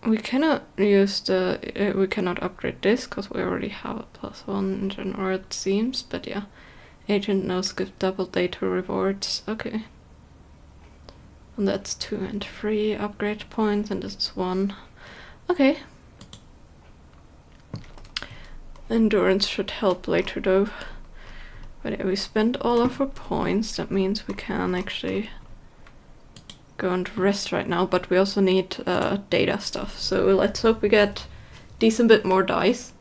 S1: We cannot use we cannot upgrade this because we already have a +1 engine, or it seems, but yeah. Agent knows give double data rewards. Okay. And that's 2 and 3 upgrade points, and this is 1. Okay. Endurance should help later though. But yeah, we spent all of our points. That means we can actually go and rest right now, but we also need data stuff. So let's hope we get decent bit more dice.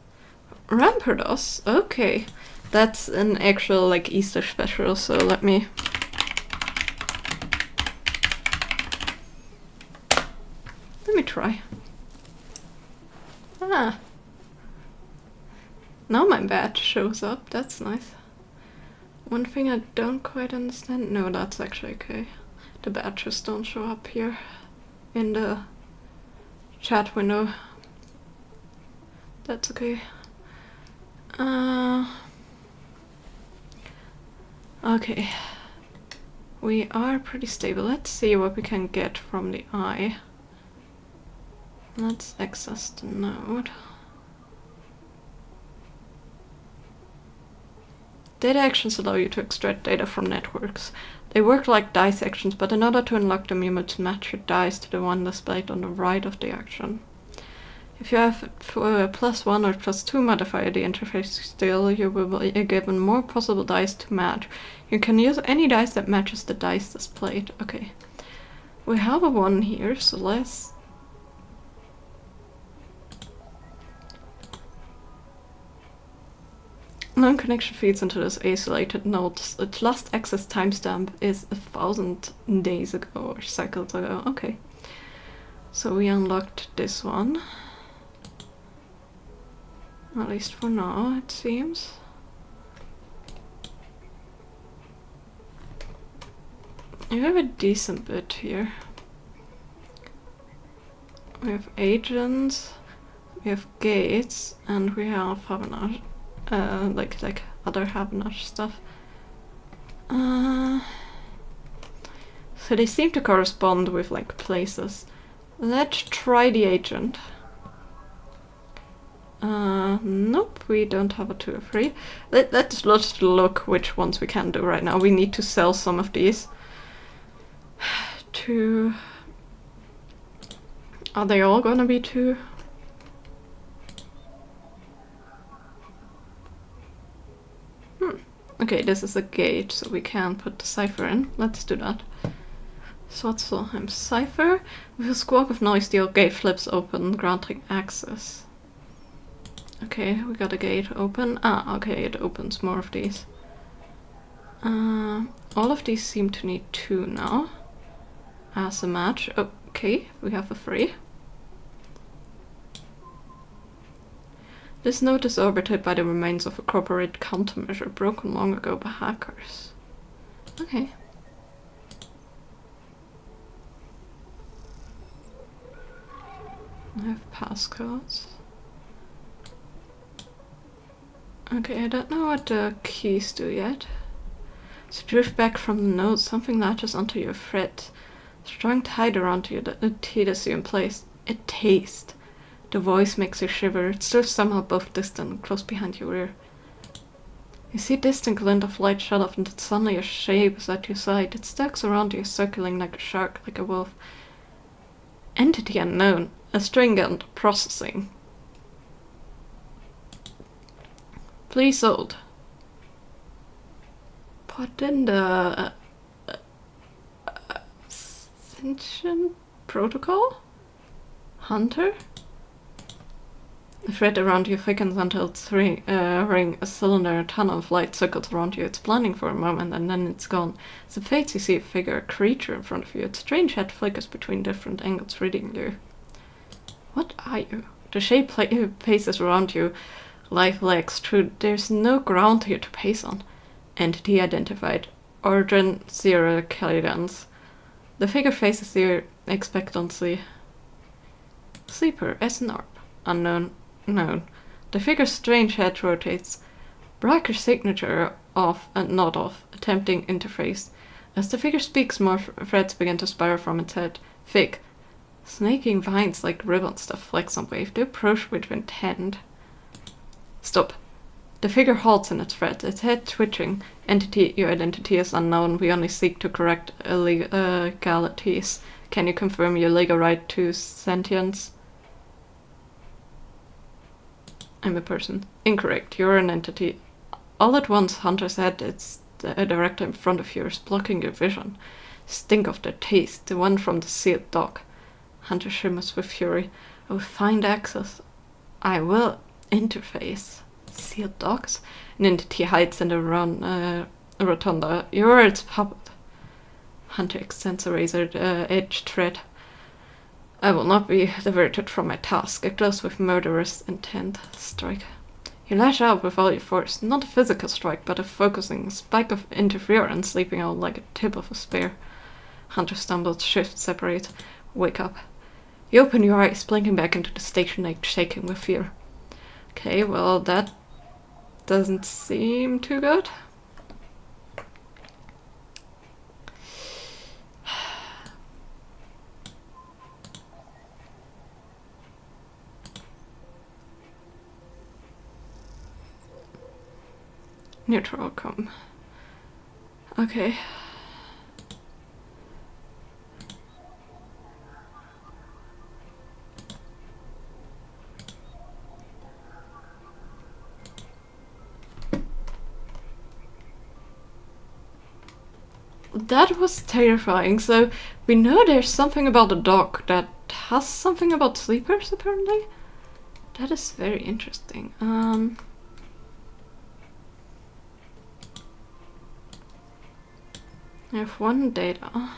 S1: Rampardos, okay. That's an actual like Easter special, so let me try. Ah. Now my badge shows up, that's nice. One thing I don't quite understand, no, that's actually okay. The badges don't show up here in the chat window. That's okay. Okay. We are pretty stable. Let's see what we can get from the eye. Let's access the node. Data actions allow you to extract data from networks. They work like dice actions, but in order to unlock them you must match your dice to the one displayed on the right of the action. If you have a +1 or +2 modifier the interface still, you will be given more possible dice to match. You can use any dice that matches the dice displayed. Okay. We have a 1 here, so let's... Non-connection feeds into this isolated node. Its last access timestamp is 1,000 days ago or cycles ago. Okay. So we unlocked this one. At least for now, it seems. You have a decent bit here. We have agents, we have gates, and we have Havanage. Like other Havanage stuff. So they seem to correspond with like places. Let's try the agent. Nope, we don't have a 2 or 3. Let's just look which ones we can do right now. We need to sell some of these. Are they all gonna be 2? Okay, this is a gate, so we can put the cipher in. Let's do that. Svartsolheim cipher. With a squawk of noise, the old gate flips open, granting access. Okay, we got a gate open. Ah, okay, it opens more of these. All of these seem to need 2 now. As a match. Okay, we have a 3. This node is orbited by the remains of a corporate countermeasure broken long ago by hackers. Okay. I have passcodes. Okay, I don't know what the keys do yet. As you drift back from the node, something latches onto your thread. Strung tight around you, that teeters you in place. It tastes. The voice makes you shiver. It's still somehow both distant and close behind your ear. You see a distant glint of light shut off, and then suddenly a shape is at your side. It stalks around you, circling like a shark, like a wolf. Entity unknown. A string gun processing. Please hold. Put in the Ascension Protocol? Hunter? The thread around you thickens until it's ring. A cylinder, a ton of light circles around you. It's blinding for a moment and then it's gone. As it fades, you see a figure, a creature in front of you. Its strange head flickers between different angles, reading you. What are you? The shape paces around you, like legs. True, there's no ground here to pace on. Entity identified. Origin 0 kilograms. The figure faces you expectantly. Sleeper, as an orb. Unknown. Known. The figure's strange head rotates. Bracker's signature off and not off. Attempting interface. As the figure speaks, more threads begin to spiral from its head. Thick. Snaking vines like ribbons that flex on wave. They approach with intent. Stop. The figure halts in its thread, its head twitching. Entity, your identity is unknown. We only seek to correct illegalities. Can you confirm your legal right to sentience? I'm a person. Incorrect. You're an entity. All at once, Hunter's head is directly in front of you, is blocking your vision. Stink of the taste, the one from the sealed dock. Hunter shimmers with fury. I will find access. I will interface. Sealed docks? An entity hides in the rotunda. You're its puppet. Hunter extends a razor-edged thread. I will not be diverted from my task. I close with murderous intent. Strike. You lash out with all your force. Not a physical strike, but a focusing spike of interference, leaping out like a tip of a spear. Hunter stumbles, shifts, separates. Wake up. You open your eyes, blinking back into the station light, shaking with fear. Okay, well, that doesn't seem too good. Neutral outcome. Okay. That was terrifying. So we know there's something about the dock that has something about sleepers, apparently. That is very interesting. I have 1 data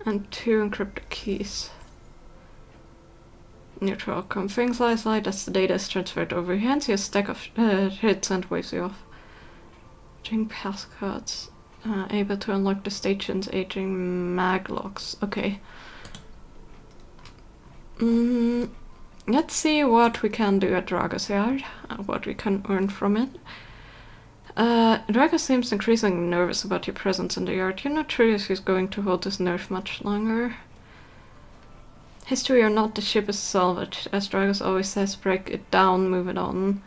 S1: and 2 encrypted keys. Neutral outcome. Things light as the data is transferred over. He hands you a stack of hits and waves you off. Aging passcodes. Able to unlock the station's aging maglocks. Okay. Let's see what we can do at Draga's yard. What we can earn from it. Draga seems increasingly nervous about your presence in the yard. You're not sure if he's going to hold his nerve much longer. History or not, the ship is salvaged. As Draga always says, break it down, move it on.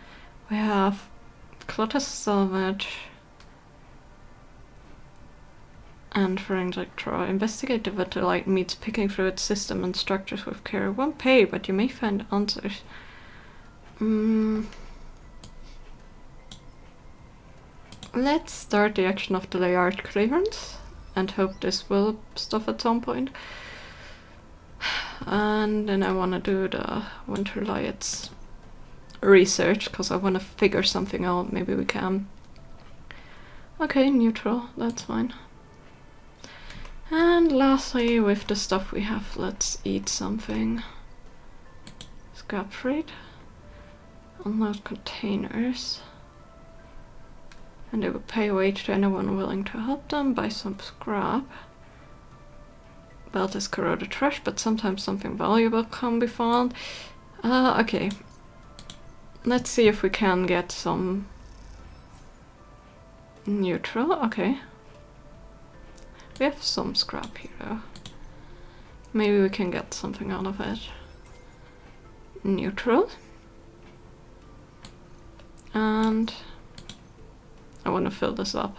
S1: We have clutter salvage and forensic electro. Investigate the Vitellite meets picking through its system and structures with care. Won't pay, but you may find answers. Let's start the action of the yard clearance. and hope this will stuff at some point. And then I want to do the winter lights research because I want to figure something out. Maybe we can. Okay, neutral, that's fine. And lastly, with the stuff we have, let's eat something. Scrap freight. Unload containers. And they will pay wage to anyone willing to help them, buy some scrap. Belt is corroded trash, but sometimes something valuable can be found. Okay. Let's see if we can get some neutral. Okay. We have some scrap here though. Maybe we can get something out of it. Neutral. And I want to fill this up.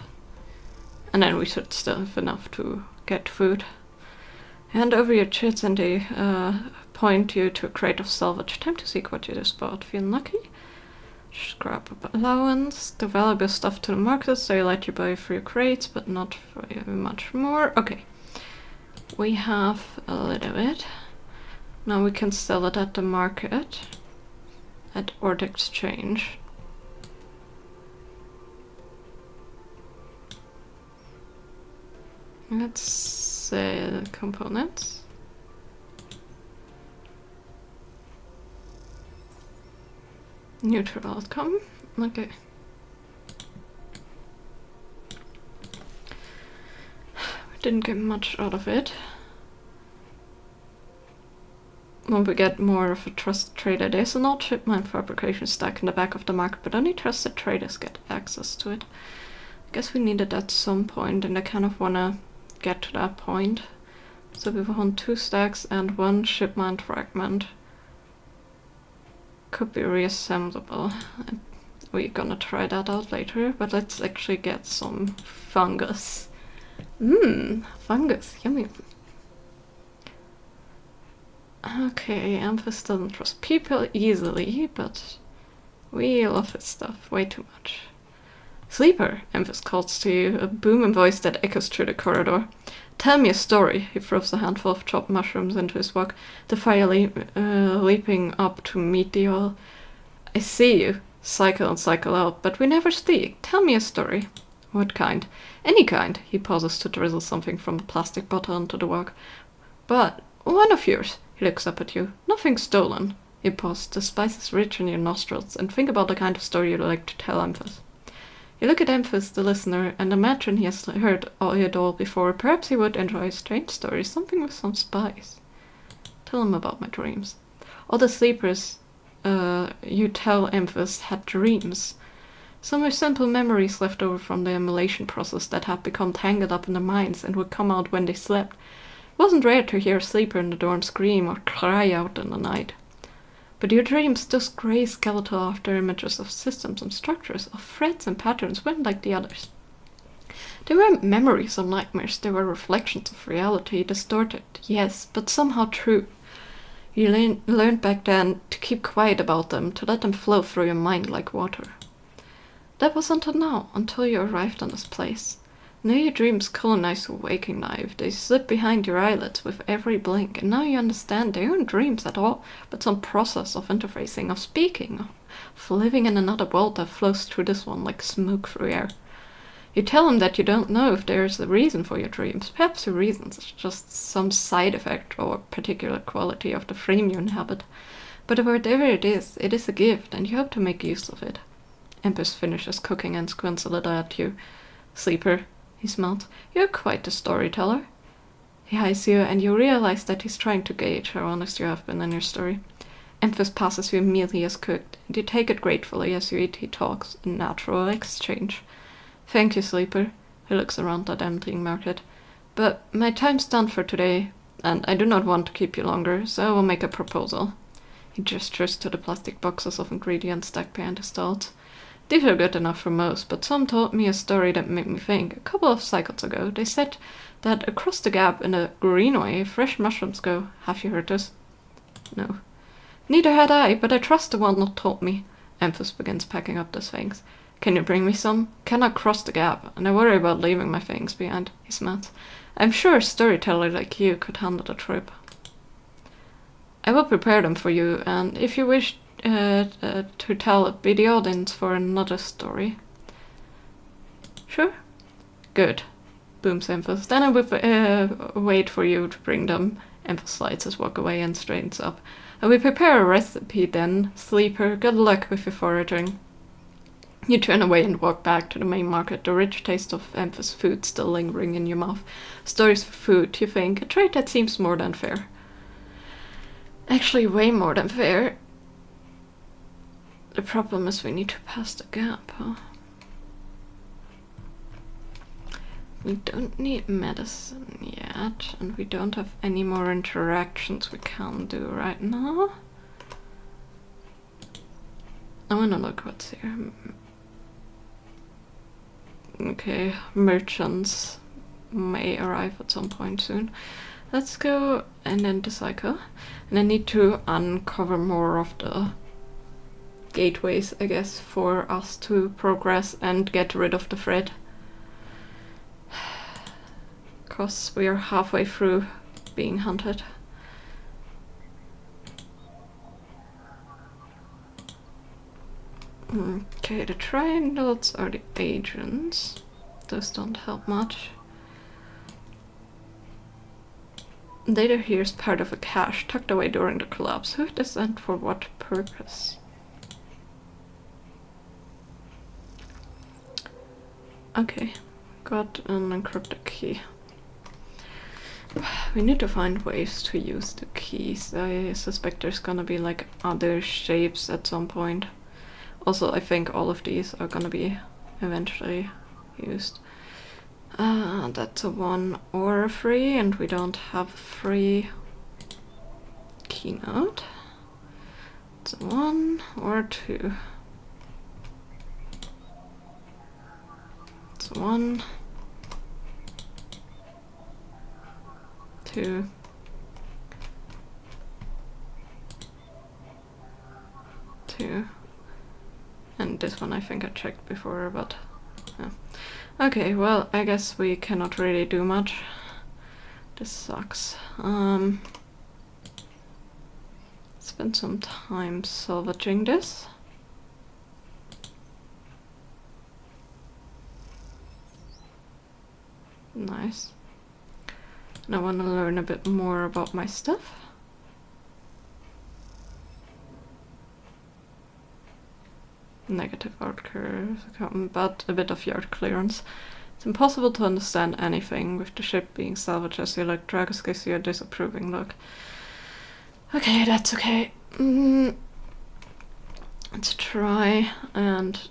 S1: And then we should still have enough to get food. Hand over your chits and they point you to a crate of salvage. Time to seek what you just bought. Feel lucky? Scrap allowance. The valuable stuff to the market, so they let you buy for your crates, but not very much more. Okay. We have a little bit. Now we can sell it at the market. Or the exchange. Let's say components. Neutral outcome. Okay. We didn't get much out of it. When we get more of a trusted trader, there's an old shipment fabrication stack in the back of the market, but only trusted traders get access to it. I guess we need it at some point, and I kind of want to get to that point. So we want 2 stacks and 1 shipment fragment. Could be reassemblable. We're gonna try that out later, but let's actually get some fungus. Fungus, yummy. Okay, Amphis doesn't trust people easily, but we love his stuff way too much. Sleeper, Amphis calls to you, a booming voice that echoes through the corridor. Tell me a story. He throws a handful of chopped mushrooms into his wok, the fire leaping up to meet the oil. I see you. Cycle and cycle out, but we never speak. Tell me a story. What kind? Any kind. He pauses to drizzle something from a plastic bottle into the wok. But one of yours. He looks up at you. Nothing stolen. You pause. The spice is rich in your nostrils, and think about the kind of story you'd like to tell Amphis. You look at Amphis, the listener, and imagine he has heard it all before. Perhaps he would enjoy a strange story, something with some spice. Tell him about my dreams. All the sleepers you tell Amphis had dreams. Some were simple memories left over from the immolation process that had become tangled up in their minds and would come out when they slept. It wasn't rare to hear a sleeper in the dorm scream or cry out in the night. But your dreams, those grey skeletal after images of systems and structures, of threads and patterns, weren't like the others. They weren't memories or nightmares, they were reflections of reality, distorted, yes, but somehow true. You learned back then to keep quiet about them, to let them flow through your mind like water. That was until now, until you arrived on this place. Now your dreams colonize your waking life. They slip behind your eyelids with every blink, and now you understand they aren't dreams at all, but some process of interfacing, of speaking, of living in another world that flows through this one like smoke through air. You tell him that you don't know if there's a reason for your dreams. Perhaps the reason is just some side effect or particular quality of the frame you inhabit. But whatever it is a gift, and you hope to make use of it. Empus finishes cooking and squints a little at you. Sleeper, he smiled. You're quite the storyteller. He eyes you, and you realize that he's trying to gauge how honest you have been in your story. Emphasis passes you a meal he has cooked, and you take it gratefully as you eat. He talks in natural exchange. Thank you, Sleeper. He looks around that emptying market. But my time's done for today, and I do not want to keep you longer, so I will make a proposal. He gestures to the plastic boxes of ingredients stacked behind the stalls. These are good enough for most, but some told me a story that made me think. A couple of cycles ago, they said that across the gap in the greenway, fresh mushrooms go. Have you heard this? No. Neither had I, but I trust the one that told me. Amphis begins packing up the things. Can you bring me some? Cannot cross the gap, and I worry about leaving my things behind, he smirks. I'm sure a storyteller like you could handle the trip. I will prepare them for you, and if you wish to tell, be the audience for another story. Sure? Good, booms Emphas. Then I will wait for you to bring them. Emphas slides his walk away and straightens up. I will prepare a recipe then. Sleeper, good luck with your foraging. You turn away and walk back to the main market, the rich taste of Emphas food still lingering in your mouth. Stories for food, you think, a trait that seems more than fair. Actually, way more than fair. The problem is we need to pass the gap, huh? We don't need medicine yet, and we don't have any more interactions we can do right now. I wanna look what's here. Okay, merchants may arrive at some point soon. Let's go and end the cycle. And I need to uncover more of the gateways, I guess, for us to progress and get rid of the threat. Because we are halfway through being hunted. Okay, the triangles are the agents. Those don't help much. Data here is part of a cache tucked away during the collapse. Who is and for what purpose? Okay, got an encrypted key. We need to find ways to use the keys. I suspect there's gonna be like other shapes at some point. Also, I think all of these are gonna be eventually used. That's a 1 or a 3, and we don't have a 3 keynote. It's a 1 or a 2. It's a 1, 2, 2. And this one I think I checked before, but yeah. Okay, well, I guess we cannot really do much. This sucks. Spend some time salvaging this. Nice. And I want to learn a bit more about my stuff. Negative art curves, but a bit of yard clearance. It's impossible to understand anything with the ship being salvaged as you look. Dragos gives you a disapproving look. Okay, that's okay. Let's try and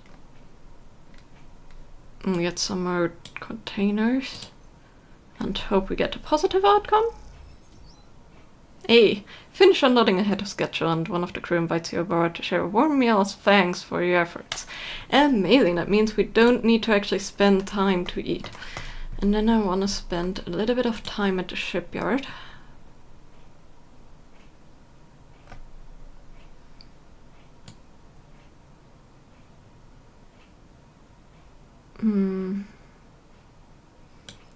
S1: get some more containers and hope we get a positive outcome. Hey, finish unloading ahead of schedule and one of the crew invites you aboard to share a warm meal as thanks for your efforts. Amazing, that means we don't need to actually spend time to eat. And then I want to spend a little bit of time at the shipyard.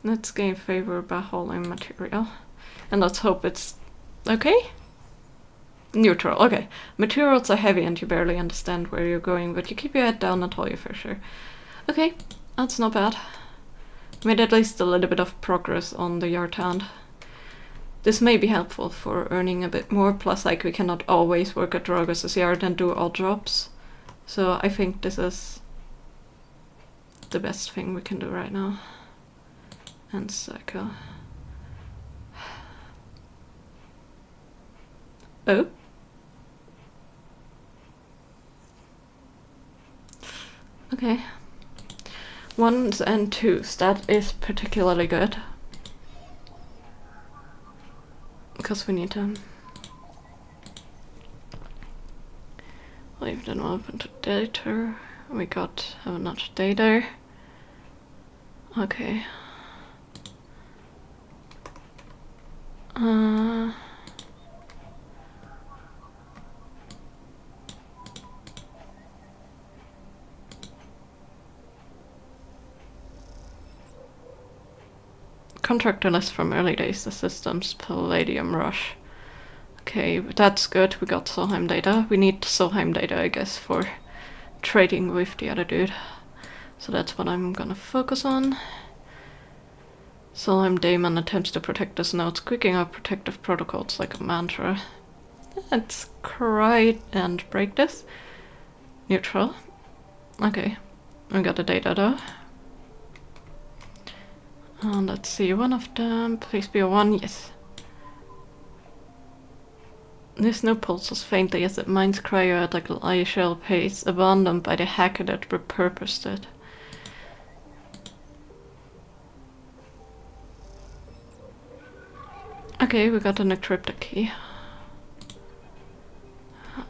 S1: Let's gain favor by hauling material. And let's hope it's okay? Neutral, okay. Materials are heavy and you barely understand where you're going, but you keep your head down and haul your fair share. Okay, that's not bad. Made at least a little bit of progress on the yard hand. This may be helpful for earning a bit more, plus like we cannot always work at Dragos' yard and do all jobs. So I think this is the best thing we can do right now. And cycle. Oh? Okay. 1s and 2s, that is particularly good. Because we need to leave them open to data. We got how much data. Okay. contractor list from early days, the system's Palladium Rush. Okay, that's good. We got Solheim data. We need Solheim data, I guess, for trading with the other dude. So that's what I'm gonna focus on. Solheim Daemon attempts to protect his nodes, squeaking out protective protocols like a mantra. Let's cry and break this. Neutral. Okay, I got the data though. And let's see, one of them, please be a 1, yes. This no pulses faintly as it mines cryo at a glacial pace, abandoned by the hacker that repurposed it. Okay, we got an encrypted key.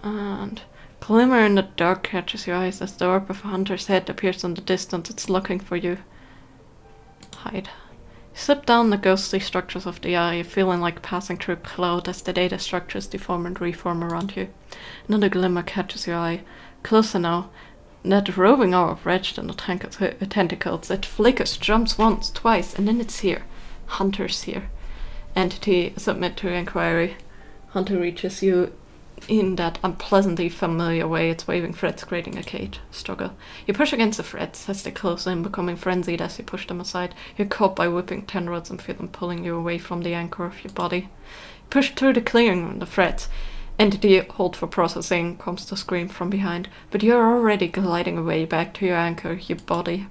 S1: And glimmer in the dark catches your eyes as the orb of a hunter's head appears in the distance. It's looking for you. Hide. You slip down the ghostly structures of the eye, feeling like passing through a cloud as the data structures deform and reform around you. Another glimmer catches your eye. Closer now. That roving orb wretched in the tentacles. It flickers, jumps once, twice, and then it's here. Hunter's here. Entity, submit to inquiry. Hunter reaches you in that unpleasantly familiar way. It's waving threads, creating a cage. Struggle. You push against the threads as they close in, becoming frenzied as you push them aside. You're caught by whipping tendrils and feel them pulling you away from the anchor of your body. You push through the clearing on the threads. Entity, hold for processing, comes to scream from behind, but you're already gliding away back to your anchor, your body.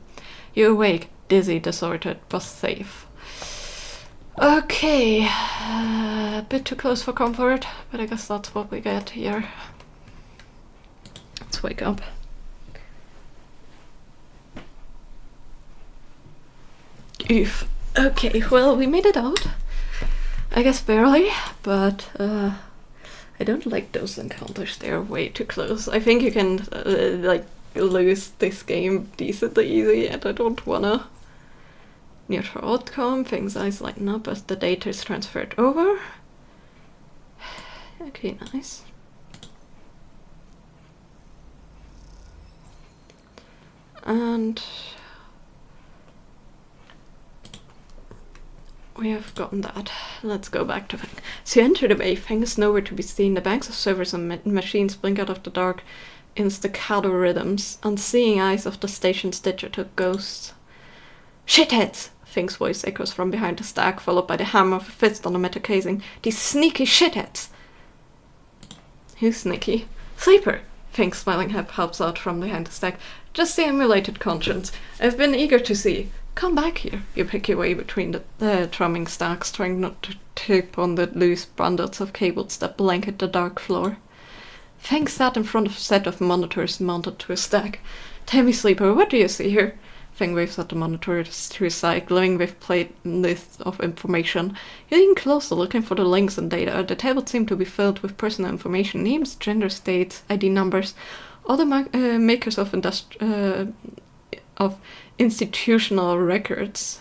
S1: You awake, dizzy, disordered, but safe. Okay, a bit too close for comfort, but I guess that's what we get here. Let's wake up. Oof. Okay, well, we made it out. I guess barely, but I don't like those encounters. They're way too close. I think you can, like, lose this game decently easy, and I don't wanna. Neutral outcome, things eyes lighten up as the data is transferred over. Okay, nice. And we have gotten that. Let's go back to Feng. So you enter the bay. Feng is nowhere to be seen. The banks of servers and machines blink out of the dark in staccato rhythms. Unseeing eyes of the station's digital ghosts. Shitheads! Feng's voice echoes from behind the stack, followed by the hammer of a fist on the metal casing. These sneaky shitheads! Who's sneaky? Sleeper! Feng's smiling head helps out from behind the stack. Just the emulated conscience. I've been eager to see. Come back here. You pick your way between the thrumming stacks, trying not to tip on the loose bundles of cables that blanket the dark floor. Feng sat in front of a set of monitors mounted to a stack. Tell me, Sleeper, what do you see here? Feng waves at the monitor to his side, glowing with plate lists of information. You lean closer, looking for the links and data. The tables seem to be filled with personal information, names, gender states, ID numbers, all the makers of institutional records.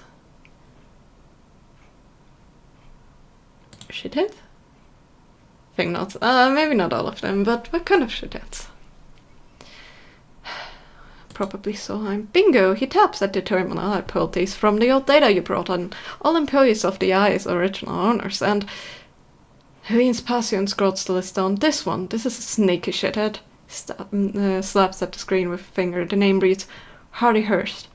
S1: Shithead? Feng nods. Maybe not all of them, but what kind of shitheads? Probably Solheim. Bingo! He taps at the terminal. I pulled these from the old data you brought on. All employees of the Eye's original owners, and he leans past you and scrolls the list down. This one. This is a sneaky shithead. Slaps at the screen with a finger. The name reads Hardy Hurst.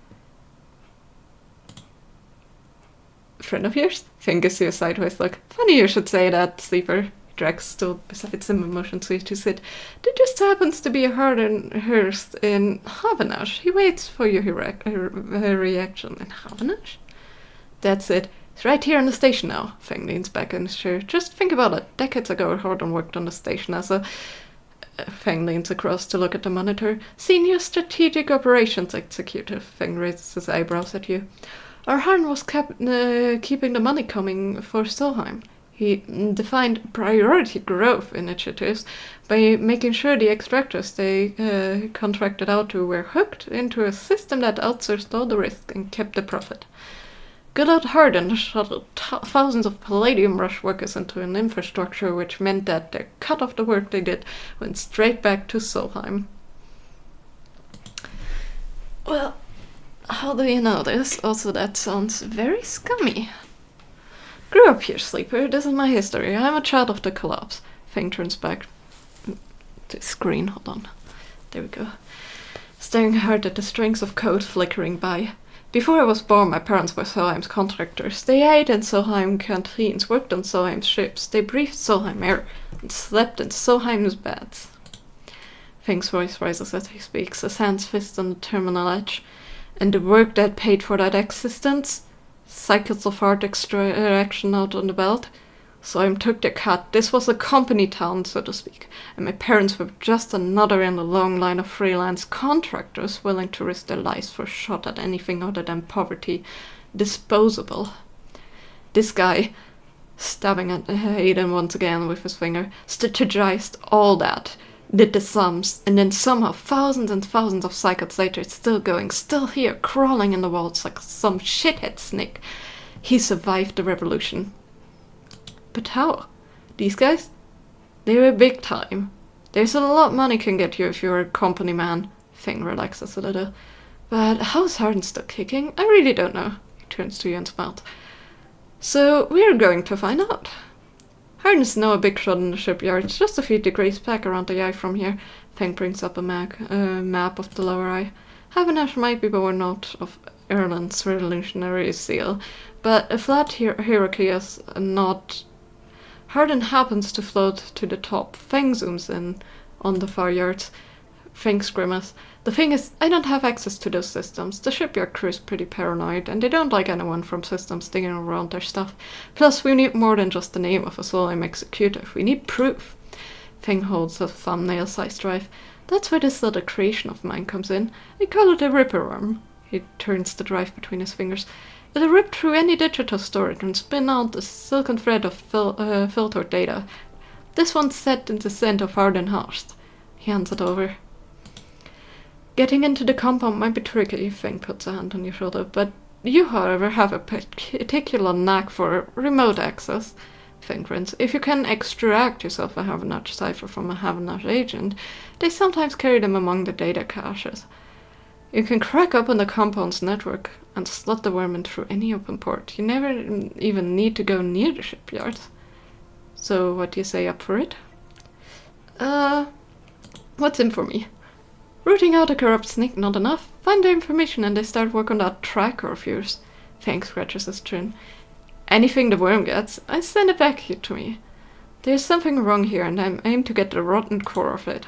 S1: Friend of yours? Feng gives you a sideways look. Funny you should say that, Sleeper. Drax stood beside him and motioned to sit. There just happens to be a Hurst in Havanash. He waits for your reaction. In Havanash? That's it. It's right here on the station now. Feng leans back in his chair. Just think about it. Decades ago, Horden worked on the station as a... Feng leans across to look at the monitor. Senior Strategic Operations Executive. Feng raises his eyebrows at you. Our Harn was keeping the money coming for Solheim. He defined priority growth initiatives by making sure the extractors they contracted out to were hooked into a system that outsourced all the risk and kept the profit. Good old Harden shuttled thousands of Palladium Rush workers into an infrastructure which meant that their cut of the work they did went straight back to Solheim. Well, how do you know this? Also, that sounds very scummy. Grew up here, sleeper. This is my history. I'm a child of the collapse. Feng turns back to screen. Hold on. There we go. Staring hard at the strings of code flickering by. Before I was born, my parents were Solheim's contractors. They ate in Solheim canteens, worked on Solheim's ships. They breathed Solheim air and slept in Solheim's beds. Feng's voice rises as he speaks, his hands fist on the terminal edge. And the work that paid for that existence? Cycles of art extraction out on the belt. Solheim took their cut. This was a company town, so to speak, and my parents were just another in the long line of freelance contractors willing to risk their lives for a shot at anything other than poverty. Disposable. This guy, stabbing at Aiden once again with his finger, strategized all that, did the sums, and then somehow thousands and thousands of cycles later it's still going, still here, crawling in the walls like some shithead snake. He survived the revolution. But how? These guys? They were big time. There's a lot money can get you if you're a company man. Feng relaxes a little. But how's Harden still kicking? I really don't know. He turns to you and smiles. So we're going to find out. Harden's now a big shot in the shipyard. It's just a few degrees back around the eye from here. Feng brings up a map of the lower eye. Havenash might be born out of Ireland's revolutionary zeal, but a flat hierarchy is not. Harden happens to float to the top. Feng zooms in on the far yards. Feng's grimace. The thing is, I don't have access to those systems. The shipyard crew is pretty paranoid, and they don't like anyone from systems digging around their stuff. Plus, we need more than just the name of a Solheim executive. We need proof. Feng holds a thumbnail-sized drive. That's where this little creation of mine comes in. I call it a ripper worm. He turns the drive between his fingers. It'll rip through any digital storage and spin out a silken thread of filtered data. This one's set in the center of Arden Horst. He hands it over. Getting into the compound might be tricky, Feng puts a hand on your shoulder, but you, however, have a particular knack for remote access. Feng grins. If you can extract yourself a Havenash cipher from a Havenash agent, they sometimes carry them among the data caches. You can crack open the compound's network and slot the worm in through any open port. You never even need to go near the shipyard. So, what do you say, up for it? What's in for me? Rooting out a corrupt sneak, not enough. Find the information and they start work on that tracker of yours. Feng scratches his chin. Anything the worm gets, I send it back here to me. There's something wrong here and I aim to get the rotten core of it.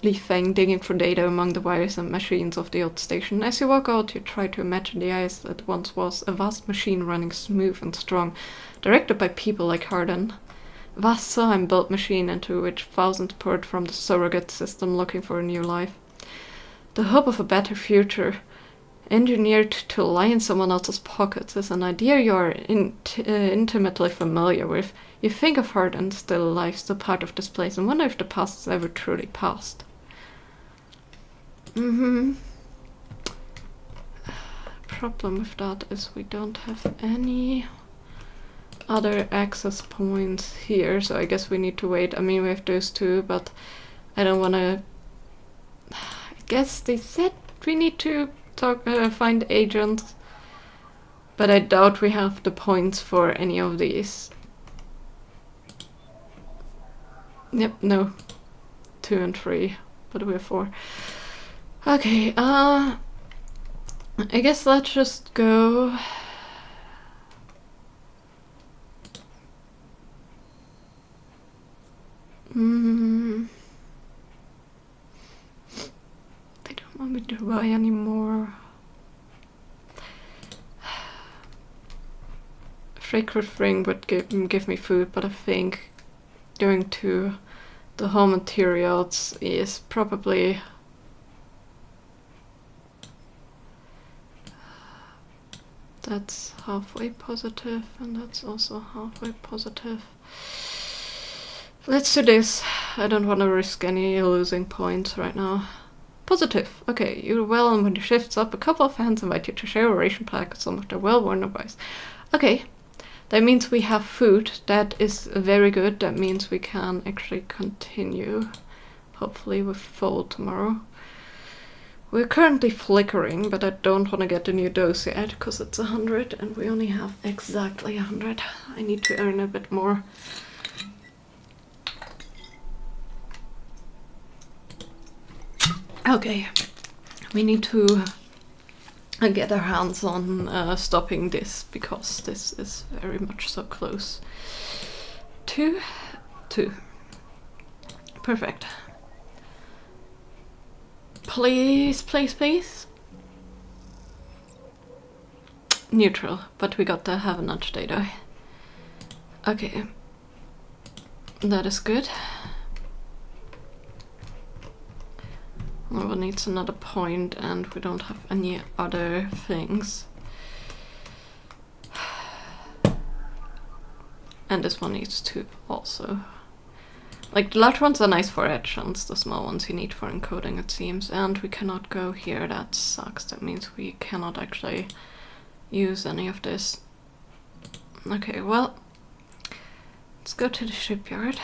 S1: Leave Feng digging for data among the wires and machines of the old station. As you walk out, you try to imagine the ice that once was, a vast machine running smooth and strong, directed by people like Harden. A vast Solheim-built machine into which thousands poured from the surrogate system looking for a new life. The hope of a better future, engineered to lie in someone else's pockets, is an idea you are intimately familiar with. You think of Harden, still alive, still part of this place, and wonder if the past is ever truly past. Problem with that is we don't have any other access points here, so I guess we need to wait. I mean, we have those two, but I don't want to. I guess they said we need to find agents, but I doubt we have the points for any of these. Yep, no. 2 and 3, but we're 4. Okay, I guess let's just go. They don't want me to buy any more. Fragrant ring would give me food, but I think going to the home materials is probably that's halfway positive, and that's also halfway positive. Let's do this. I don't want to risk any losing points right now. Positive. Okay, you're well, and when the shift's up, a couple of fans invite you to share a ration pack with some of their well-worn advice. Okay, that means we have food. That is very good. That means we can actually continue. Hopefully with full tomorrow. We're currently flickering, but I don't want to get a new dose yet, because it's 100 and we only have exactly 100. I need to earn a bit more. Okay, we need to get our hands on stopping this, because this is very much so close. 2, 2. Perfect. Please, please, please. Neutral, but we got to have a nudge data. Okay. That is good. No one needs another point, and we don't have any other things. And this one needs to also. Like, the large ones are nice for actions, the small ones you need for encoding, it seems. And we cannot go here, that sucks. That means we cannot actually use any of this. Okay, well, let's go to the shipyard.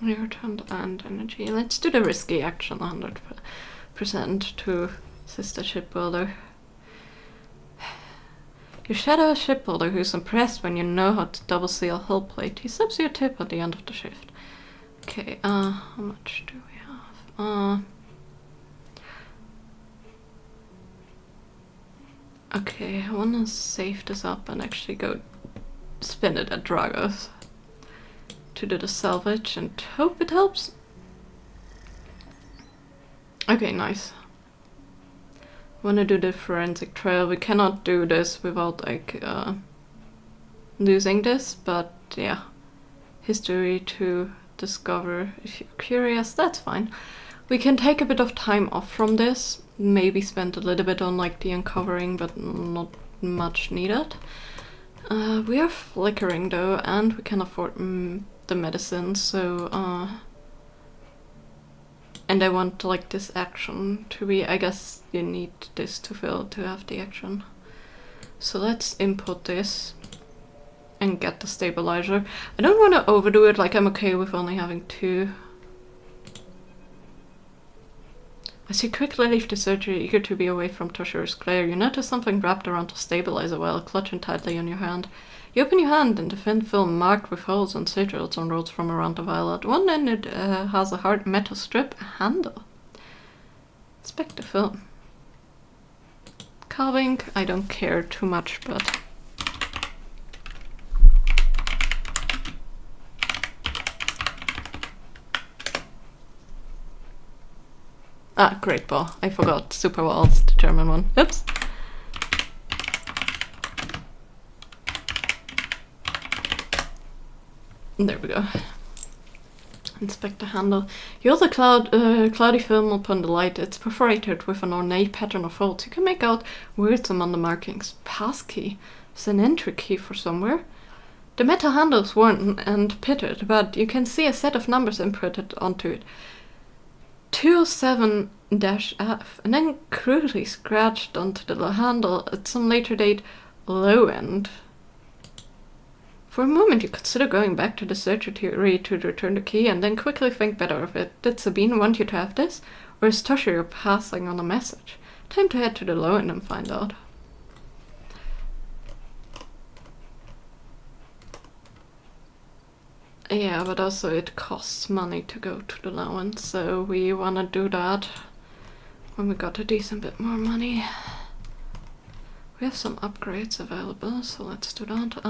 S1: Returned and energy. Let's do the risky action 100% to Sister Shipbuilder. You shadow a shipbuilder who's impressed when you know how to double seal hull plate. He subs you a tip at the end of the shift. Okay, how much do we have? Okay, I wanna save this up and actually go spin it at Dragos to do the salvage and hope it helps. Okay, nice. Wanna do the forensic trail. We cannot do this without like losing this, but yeah. History to discover. If you're curious, that's fine. We can take a bit of time off from this. Maybe spend a little bit on like the uncovering, but not much needed. We are flickering though, and we can afford the medicine, so and I want like this action to be, I guess you need this to fill to have the action. So let's input this and get the stabilizer. I don't want to overdo it, like I'm okay with only having 2. As you quickly leave the surgery, eager to be away from Toshira's glare, you notice something wrapped around the stabilizer well, clutching tightly on your hand. You open your hand and the thin film marked with holes and sigils unrolls from around the vial. At one end it has a hard metal strip, a handle. Inspect the film. Carving, I don't care too much, but... Ah, great ball. I forgot Super Walls, the German one. Oops. There we go. Inspect the handle. You hold a cloudy film upon the light. It's perforated with an ornate pattern of folds. You can make out words among the markings. Passkey. It's an entry key for somewhere. The metal handle is worn and pitted, but you can see a set of numbers imprinted onto it. 207-F, and then crudely scratched onto the handle at some later date, low end. For a moment you consider going back to the surgery to return the key, and then quickly think better of it. Did Sabine want you to have this? Or is Toshiro passing on a message? Time to head to the low end and find out. Yeah, but also it costs money to go to the low end, so we wanna do that when we got a decent bit more money. We have some upgrades available, so let's do that.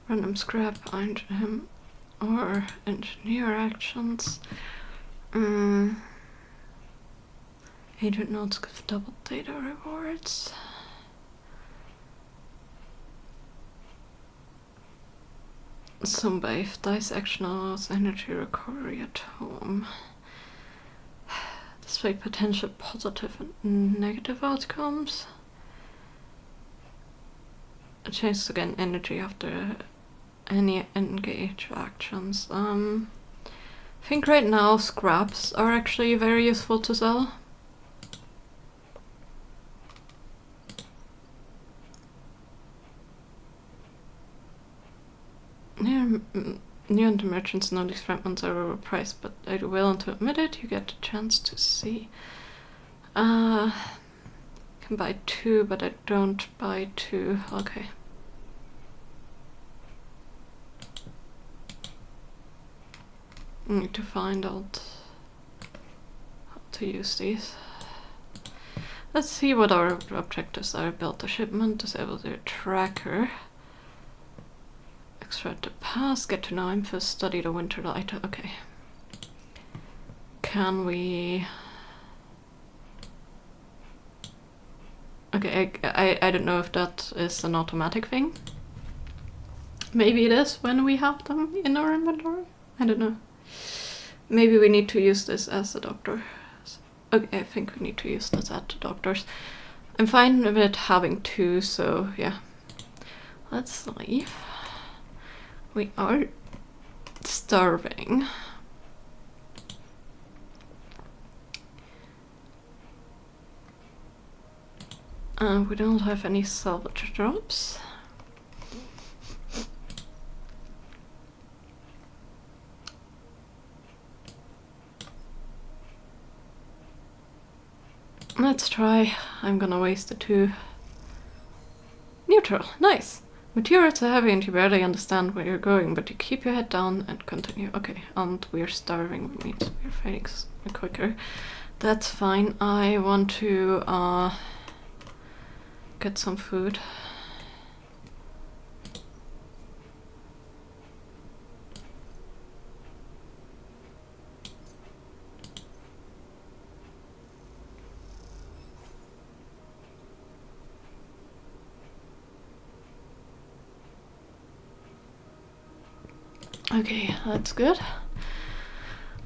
S1: Random scrap item or engineer actions. Agent notes give double data rewards. Some if dice action allows energy recovery at home. Display potential positive and negative outcomes. a chance to gain energy after any engage actions. I think right now scraps are actually very useful to sell. New and merchants know these fragments are overpriced, but I'm willing to admit it. You get a chance to see. Can buy 2, but I don't buy 2. Okay. I need to find out how to use these. Let's see what our objectives are. Build a shipment, disable the tracker. Extract the pass, get to know info, study the winter light. Okay. Can we... Okay, I don't know if that is an automatic thing. Maybe it is when we have them in our inventory. I don't know. Maybe we need to use this as a doctor. Okay, I think we need to use this at the doctors. I'm fine with having 2, so yeah. Let's leave. We are starving. We don't have any salvage drops. Let's try. I'm gonna waste the 2. Neutral, nice. Materials are heavy and you barely understand where you're going, but you keep your head down and continue. Okay, and we're starving, which means we're fading quicker. That's fine. I want to get some food. Okay, that's good.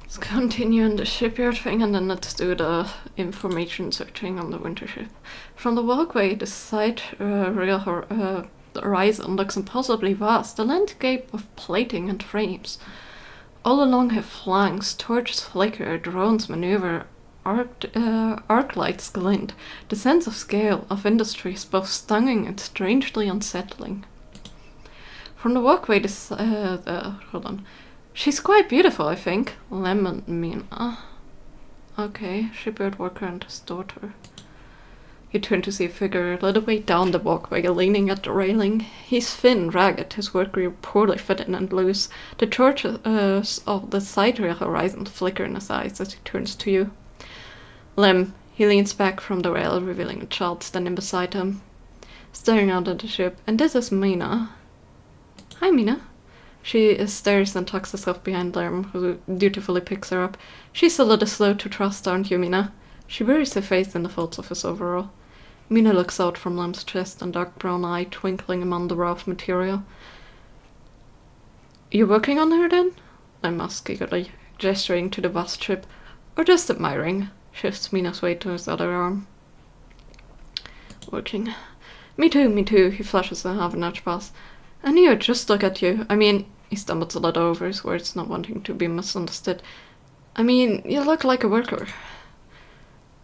S1: Let's continue in the shipyard thing and then let's do the information searching on the winter ship. From the walkway, the side horizon looks impossibly vast, a landscape of plating and frames. All along her flanks, torches flicker, drones maneuver, arc lights glint. The sense of scale of industry is both stunning and strangely unsettling. From the walkway, hold on. She's quite beautiful, I think. Lemon Mina. Okay, shipyard worker and his daughter. You turn to see a figure a little way down the walkway, leaning at the railing. He's thin, ragged, his work gear poorly fitted and loose. The torches of the side horizon flicker in his eyes as he turns to you. Lem. He leans back from the rail, revealing a child standing beside him, staring out at the ship. And this is Mina. Hi, Mina. She stares and tucks herself behind Lerm, who dutifully picks her up. She's a little slow to trust, aren't you, Mina? She buries her face in the folds of his overall. Mina looks out from Lem's chest and dark brown eye twinkling among the raft material. You working on her, then? Lem asks eagerly, gesturing to the vast ship. Or just admiring? Shifts Mina's weight to his other arm. Working. Me too, he flashes a half-an-inch pass. I knew I'd just look at you. I mean, he stumbles a little over his words, not wanting to be misunderstood. I mean, you look like a worker.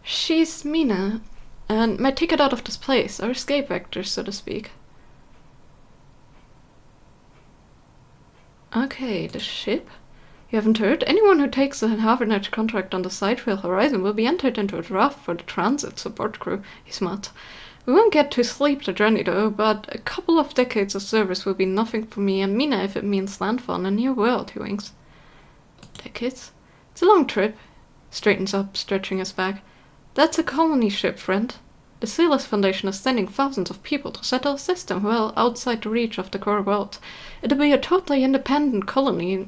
S1: She's Mina, and my ticket out of this place, our escape vector, so to speak. Okay, the ship? You haven't heard? Anyone who takes a half-an-inch contract on the Sidewheel Horizon will be entered into a draft for the transit support crew, he smiled. We won't get to sleep the journey though, but a couple of decades of service will be nothing for me and Mina if it means landfall in a new world, he winks. Decades? It's a long trip. Straightens up, stretching his back. That's a colony ship, friend. The Sealess Foundation is sending thousands of people to settle a system well outside the reach of the core world. It'll be a totally independent colony.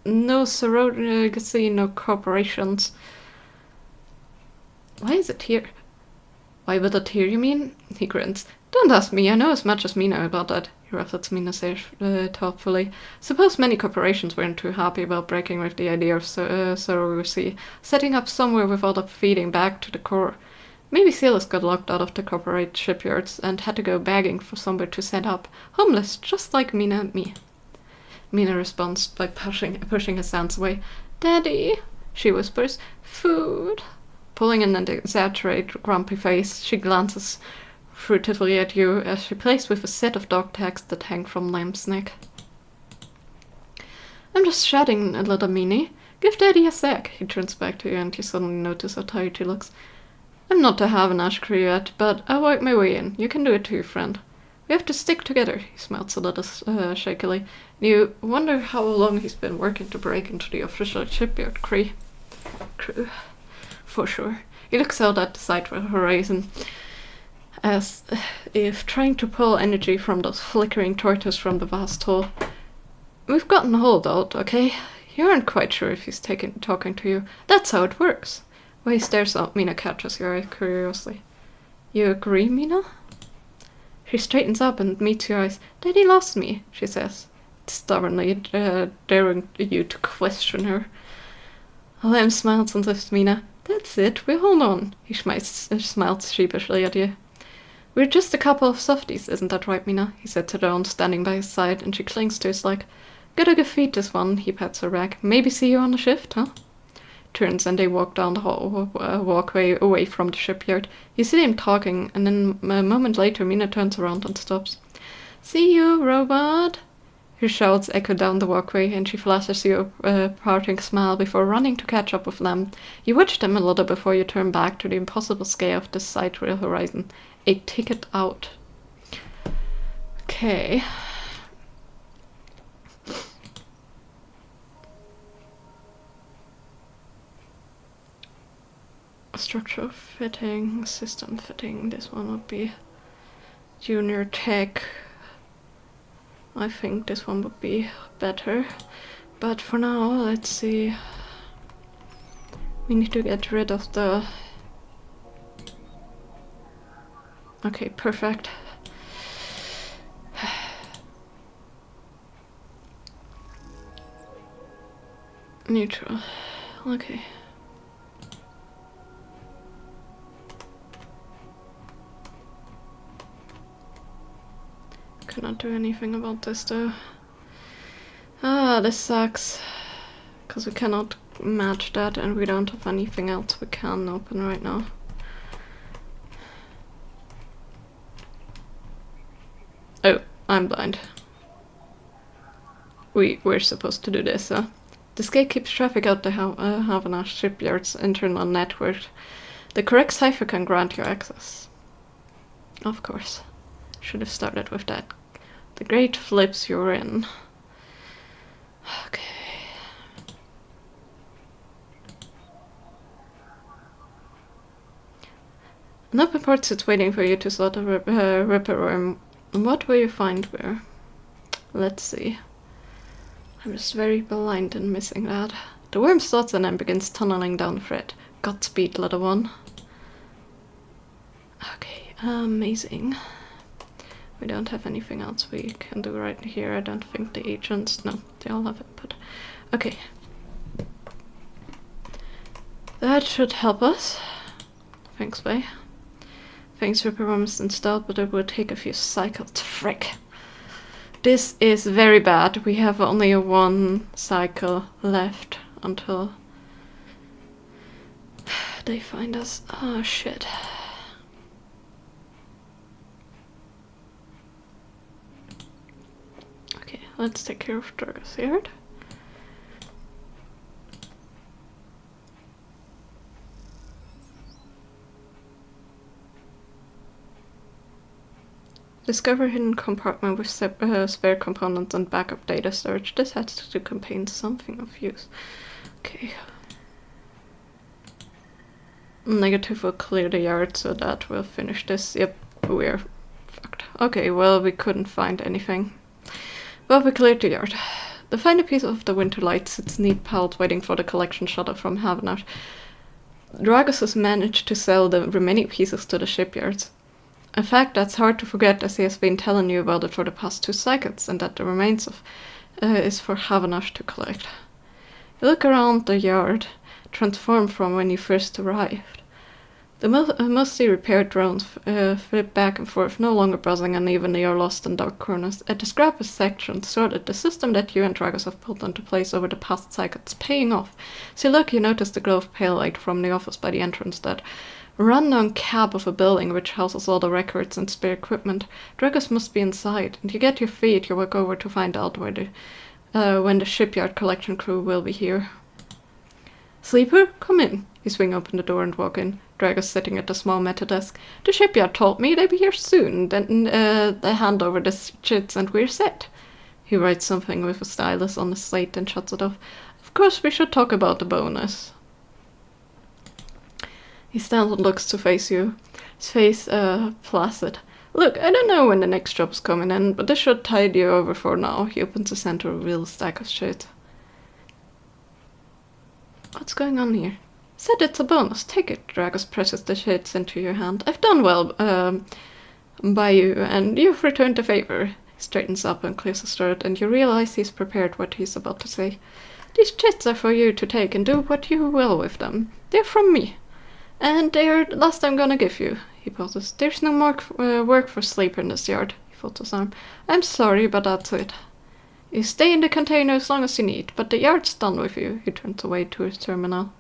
S1: No surrogacy, no corporations. Why is it here? Why would it here, you mean? He grins. Don't ask me, I know as much as Mina about that. He ruffles Mina's hair thoughtfully. Suppose many corporations weren't too happy about breaking with the idea of surrogacy, setting up somewhere with all the feeding back to the core. Maybe sailors got locked out of the corporate shipyards and had to go begging for somewhere to set up. Homeless, just like Mina and me. Mina responds by pushing his hands away. Daddy, she whispers. Food. Pulling in an exaggerated, grumpy face, she glances furtively at you as she plays with a set of dog tags that hang from Lamb's neck. I'm just chatting a little, Minnie. Give Daddy a sec. He turns back to you and you suddenly notice how tired he looks. I'm not to have an Ash crew yet, but I'll work my way in. You can do it too, friend. We have to stick together. He smiles a little shakily. You wonder how long he's been working to break into the official shipyard crew. For sure. He looks out at the side horizon, as if trying to pull energy from those flickering torches from the vast hull. We've gotten a holdout, okay? You aren't quite sure if he's talking to you. That's how it works. While he stares out, Mina catches your eye curiously. You agree, Mina? She straightens up and meets your eyes. Daddy lost me, she says, stubbornly daring you to question her. Lamb smiles and lifts Mina. That's it, we'll hold on. He smiles sheepishly at you. We're just a couple of softies, isn't that right, Mina? He said to Dawn, standing by his side, and she clings to his leg. Gotta go feed this one, he pats her back. Maybe see you on the shift, huh? Turns and they walk down the walkway away from the shipyard. You see them talking, and then a moment later Mina turns around and stops. See you, robot! Her shouts echo down the walkway, and she flashes you a parting smile before running to catch up with them. You watch them a little before you turn back to the impossible scale of the sidereal horizon. A ticket out. Okay. Structural fitting, system fitting. This one would be junior tech. I think this one would be better. But for now, let's see. We need to get rid of the... Okay, perfect. Neutral. Okay. Cannot do anything about this though. Ah, this sucks. Because we cannot match that and we don't have anything else we can open right now. Oh, I'm blind. We're supposed to do this, huh? This gate keeps traffic out the Havana shipyard's internal network. The correct cipher can grant you access. Of course. Should have started with that. The great flips you're in. Okay. An open port sits waiting for you to slot a repair room. What will you find there? Let's see. I'm just very blind and missing that. The worm slots and then begins tunneling down the thread. Godspeed, little one. Okay, amazing. We don't have anything else we can do right here. I don't think the agents... No, they all have it, but... Okay. That should help us. Thanks, Bay. Thanks for promise installed, but it will take a few cycles. Frick. This is very bad. We have only one cycle left until they find us. Oh, shit. Okay, let's take care of Dragosard. Discover hidden compartment with spare components and backup data storage. This has to contain something of use. Okay. Negative will clear the yard, so that will finish this. Yep, we're fucked. Okay, well, we couldn't find anything. Well, we cleared the yard. The final piece of the winter light sits neat piled waiting for the collection shuttle from Havana. Dragos has managed to sell the remaining pieces to the shipyards. In fact, that's hard to forget, as he has been telling you about it for the past 2 cycles, and that the remains of is for Havana to collect. You look around the yard, transformed from when you first arrived. The mostly repaired drones flip back and forth, no longer buzzing unevenly or lost in dark corners. A discrepant section sorted the system that you and Dragos have put into place over the past cycles, paying off. So look, you notice the glow of pale light from the office by the entrance, that rundown cab of a building which houses all the records and spare equipment. Dragos must be inside, and you get your feet, you walk over to find out when the shipyard collection crew will be here. Sleeper, come in. You swing open the door and walk in. Dragos sitting at the small metal desk. The shipyard told me they'd be here soon. Then they hand over the chits and we're set. He writes something with a stylus on the slate and shuts it off. Of course we should talk about the bonus. He stands and looks to face you. His face placid. Look, I don't know when the next job's coming in, but this should tide you over for now. He opens the center of a real stack of shit. What's going on here? Said it's a bonus. Take it. Dragos presses the shits into your hand. I've done well by you, and you've returned the favor. He straightens up and clears his throat, and you realize he's prepared what he's about to say. These chits are for you to take and do what you will with them. They're from me. And they're the last I'm gonna give you. He pauses. There's no more work for Sleeper in this yard. He folds his arm. I'm sorry, but that's it. You stay in the container as long as you need, but the yard's done with you. He turns away to his terminal.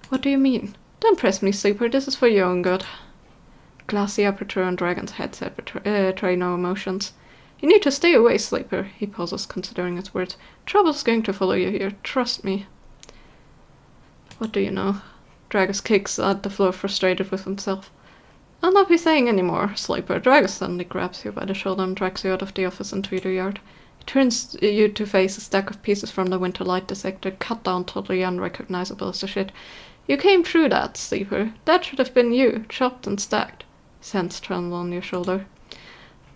S1: What do you mean? Don't press me, Sleeper. This is for your own good. Glassy aperture on Dragon's headset betray no emotions. You need to stay away, Sleeper. He pauses, considering his words. Trouble's going to follow you here. Trust me. What do you know? Dragos kicks at the floor, frustrated with himself. I'll not be saying any more, Sleeper. Dragos suddenly grabs you by the shoulder and drags you out of the office into the yard. He turns you to face a stack of pieces from the winter light dissector, cut down totally unrecognizable as the shit. You came through that, Sleeper. That should have been you, chopped and stacked. His hands tremble on your shoulder.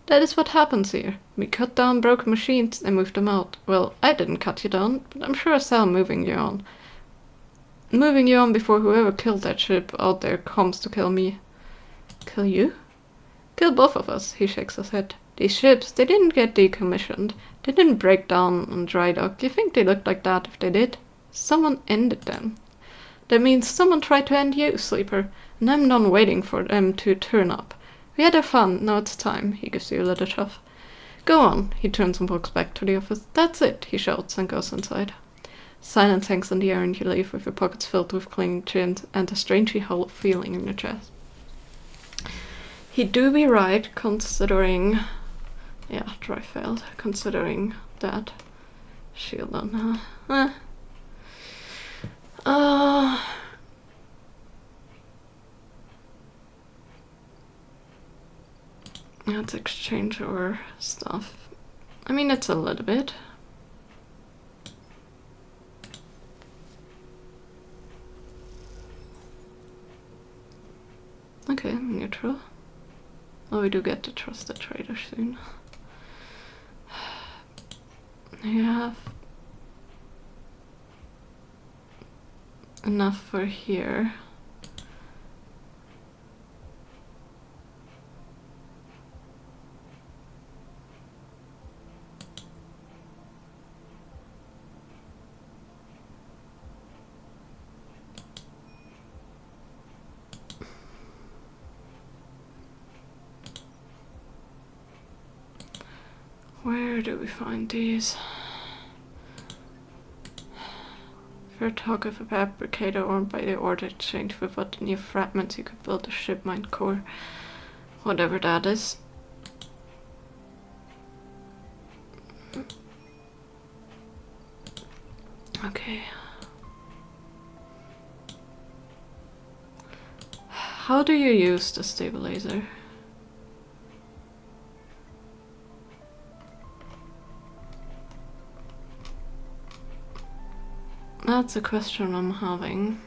S1: That is what happens here. We cut down broken machines and moved them out. Well, I didn't cut you down, but I'm sure as hell moving you on. Moving you on before whoever killed that ship out there comes to kill me. Kill you? Kill both of us, he shakes his head. These ships, they didn't get decommissioned. They didn't break down on dry dock. You think they looked like that if they did? Someone ended them. That means someone tried to end you, Sleeper, and I'm done waiting for them to turn up. We had our fun, now it's time. He gives you a little shove. Go on, he turns and walks back to the office. That's it, he shouts and goes inside. Silence hangs in the air and you leave with your pockets filled with clinging chins and a strangely hollow feeling in your chest. He do be right, considering... Yeah, try failed, considering that shield on her. Let's exchange our stuff. I mean, it's a little bit. Okay, neutral. Oh, we do get to trust the trader soon. You have enough for here. Where do we find these? Fair talk of a fabricator owned by the order exchange with what new fragments you could build a ship mine core. Whatever that is. Okay. How do you use the stabilizer? That's a question I'm having.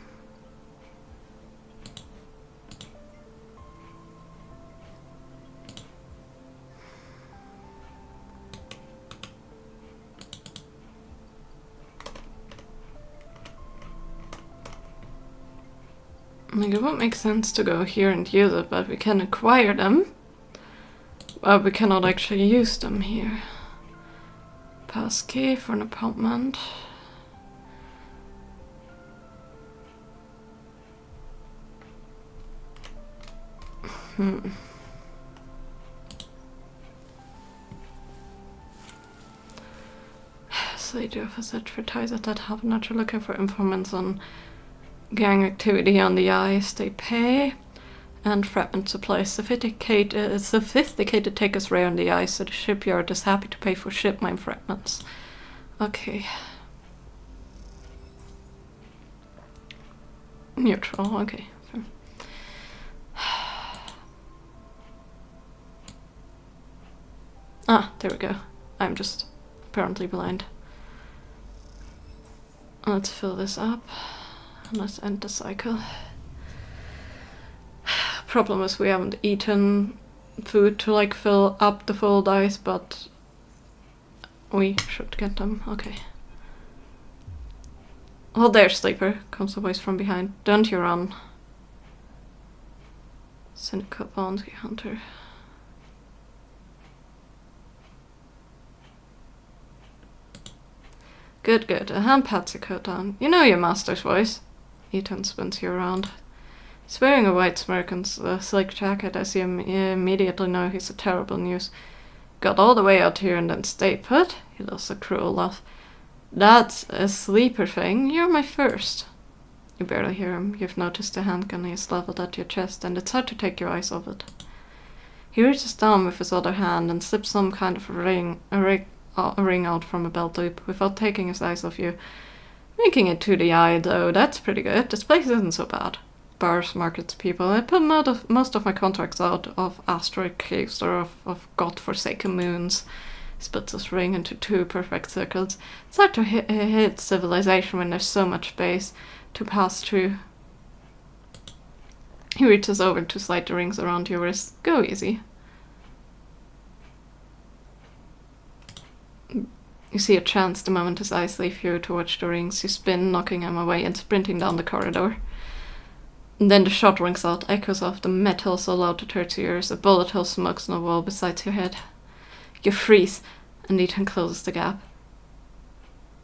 S1: Like, it won't make sense to go here and use it, but we can acquire them. But we cannot actually use them here. Passkey for an apartment. So the officer advertises that Havenacher looking for informants on gang activity on the ice. They pay. And fragment supplies. Sophisticated takers rare on the ice, so the shipyard is happy to pay for ship mine fragments. Okay. Neutral, okay. Ah, there we go. I'm just apparently blind. Let's fill this up. And let's end the cycle. Problem is we haven't eaten food to like fill up the full dice, but we should get them. Okay. Oh, there's Sleeper. Comes a voice from behind. Don't you run. Syndicate Bounty Hunter. Good, good. A hand pats your coat down. You know your master's voice. Ethan spins you around. He's wearing a white smirk and a slick jacket as you immediately know he's a terrible news. Got all the way out here and then stay put? He does a cruel laugh. That's a Sleeper thing. You're my first. You barely hear him. You've noticed the handgun is leveled at your chest and it's hard to take your eyes off it. He reaches down with his other hand and slips some kind of a ring out from a belt loop without taking his eyes off you. Making it to the eye though, that's pretty good. This place isn't so bad. Bars, markets, people. I put most of my contracts out of asteroid caves or of godforsaken moons. He splits his ring into 2 perfect circles. It's hard to hit civilization when there's so much space to pass through. He reaches over to slide the rings around your wrist. Go easy. You see a chance the moment his eyes leave you to watch the rings. You spin, knocking him away and sprinting down the corridor. And then the shot rings out, echoes off the metal so loud it hurts your ears. A bullet hole smokes on the wall beside your head. You freeze, and Ethan closes the gap.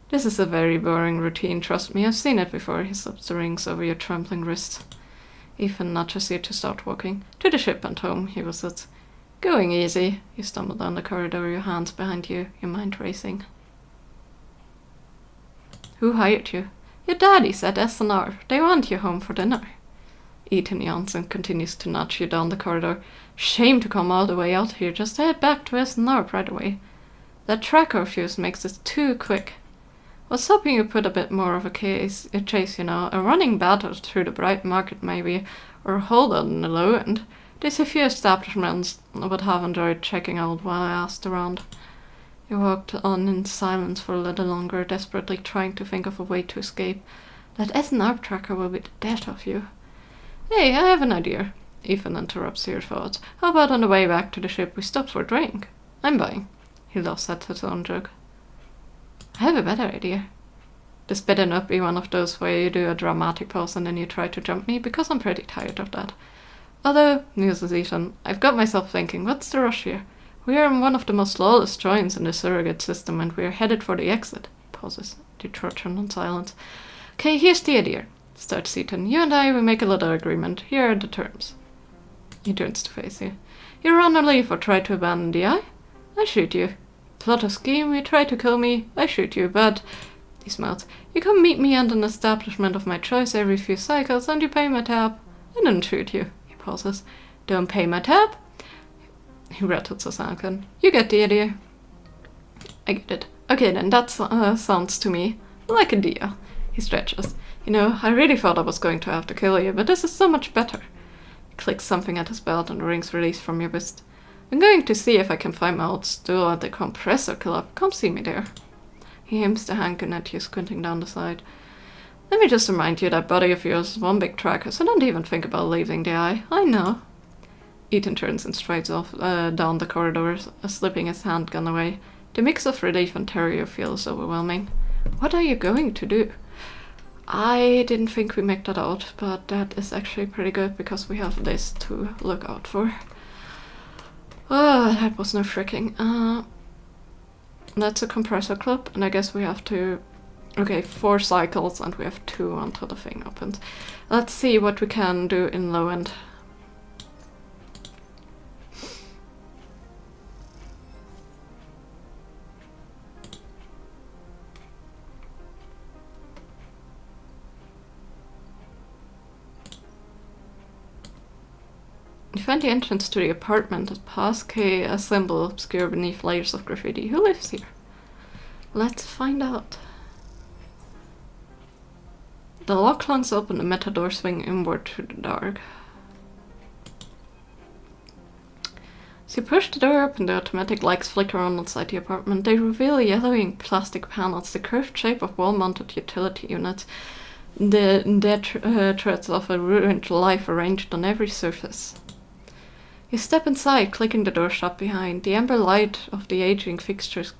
S1: This is a very boring routine, trust me. I've seen it before. He slips the rings over your trembling wrist. Ethan nudges you to start walking. To the ship and home, he whistles. Going easy. You stumble down the corridor, your hands behind you, your mind racing. Who hired you? Your daddy's at SNR. They want you home for dinner. Ethan yawns and continues to nudge you down the corridor. Shame to come all the way out here. Just head back to SNR right away. That tracker of yours makes it too quick. Was hoping you put a bit more of a chase, you know. A running battle through the bright market maybe, or a holdout in the low end. There's a few establishments would have enjoyed checking out while I asked around. You walked on in silence for a little longer, desperately trying to think of a way to escape. That SNR tracker will be the death of you. Hey, I have an idea. Ethan interrupts your thoughts. How about on the way back to the ship we stop for a drink? I'm buying. He laughs at his own joke. I have a better idea. This better not be one of those where you do a dramatic pause and then you try to jump me, because I'm pretty tired of that. Although, muses Ethan, I've got myself thinking, what's the rush here? We are in one of the most lawless joints in the surrogate system and we are headed for the exit. Pauses. You turn on silence. Okay, here's the idea. Starts Ethan. You and I will make a little agreement. Here are the terms. He turns to face you. You run or leave or try to abandon the eye? I shoot you. Plot a scheme, you try to kill me, I shoot you, but... He smiles. You come meet me at an establishment of my choice every few cycles and you pay my tab. I didn't shoot you. He pauses. Don't pay my tab? He rattles his handgun. You get the idea. I get it. Okay then, that sounds to me like a deal. He stretches. You know, I really thought I was going to have to kill you, but this is so much better. He clicks something at his belt and the rings release from your wrist. I'm going to see if I can find my old stool at the compressor club. Come see me there. He aims the handgun at you, squinting down the side. Let me just remind you that body of yours is one big tracker, so don't even think about leaving the eye. I know. Ethan turns and strides off down the corridor, slipping his handgun away. The mix of relief and terror feels overwhelming. What are you going to do? I didn't think we made that out, but that is actually pretty good because we have this to look out for. Oh, that was no freaking. That's a compressor clip, and I guess we have to... Okay, 4 cycles, and we have 2 until the thing opens. Let's see what we can do in low end. You find the entrance to the apartment at Pass K, a symbol obscure beneath layers of graffiti. Who lives here? Let's find out. The lock clunks open, the metal door swing inward through the dark. As you push the door open, the automatic lights flicker on inside the apartment. They reveal yellowing plastic panels, the curved shape of wall-mounted utility units, the dead threads of a ruined life arranged on every surface. You step inside, clicking the door shut behind. The amber light of the aging fixtures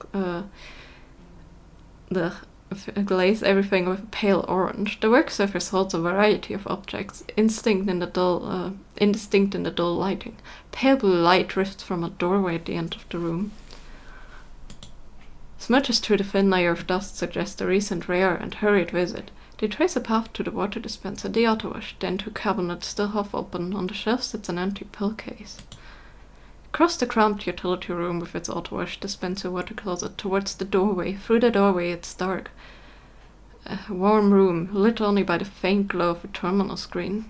S1: glaze everything with a pale orange. The work surface holds a variety of objects, indistinct in the dull lighting. Pale blue light drifts from a doorway at the end of the room. Smudges through the thin layer of dust suggest a recent rare and hurried visit. They trace a path to the water dispenser, the auto wash, then to a cabinet still half open. On the shelf sits an empty pill case. Across the cramped utility room with its auto wash, dispenser, water closet, towards the doorway. Through the doorway it's dark. A warm room, lit only by the faint glow of a terminal screen.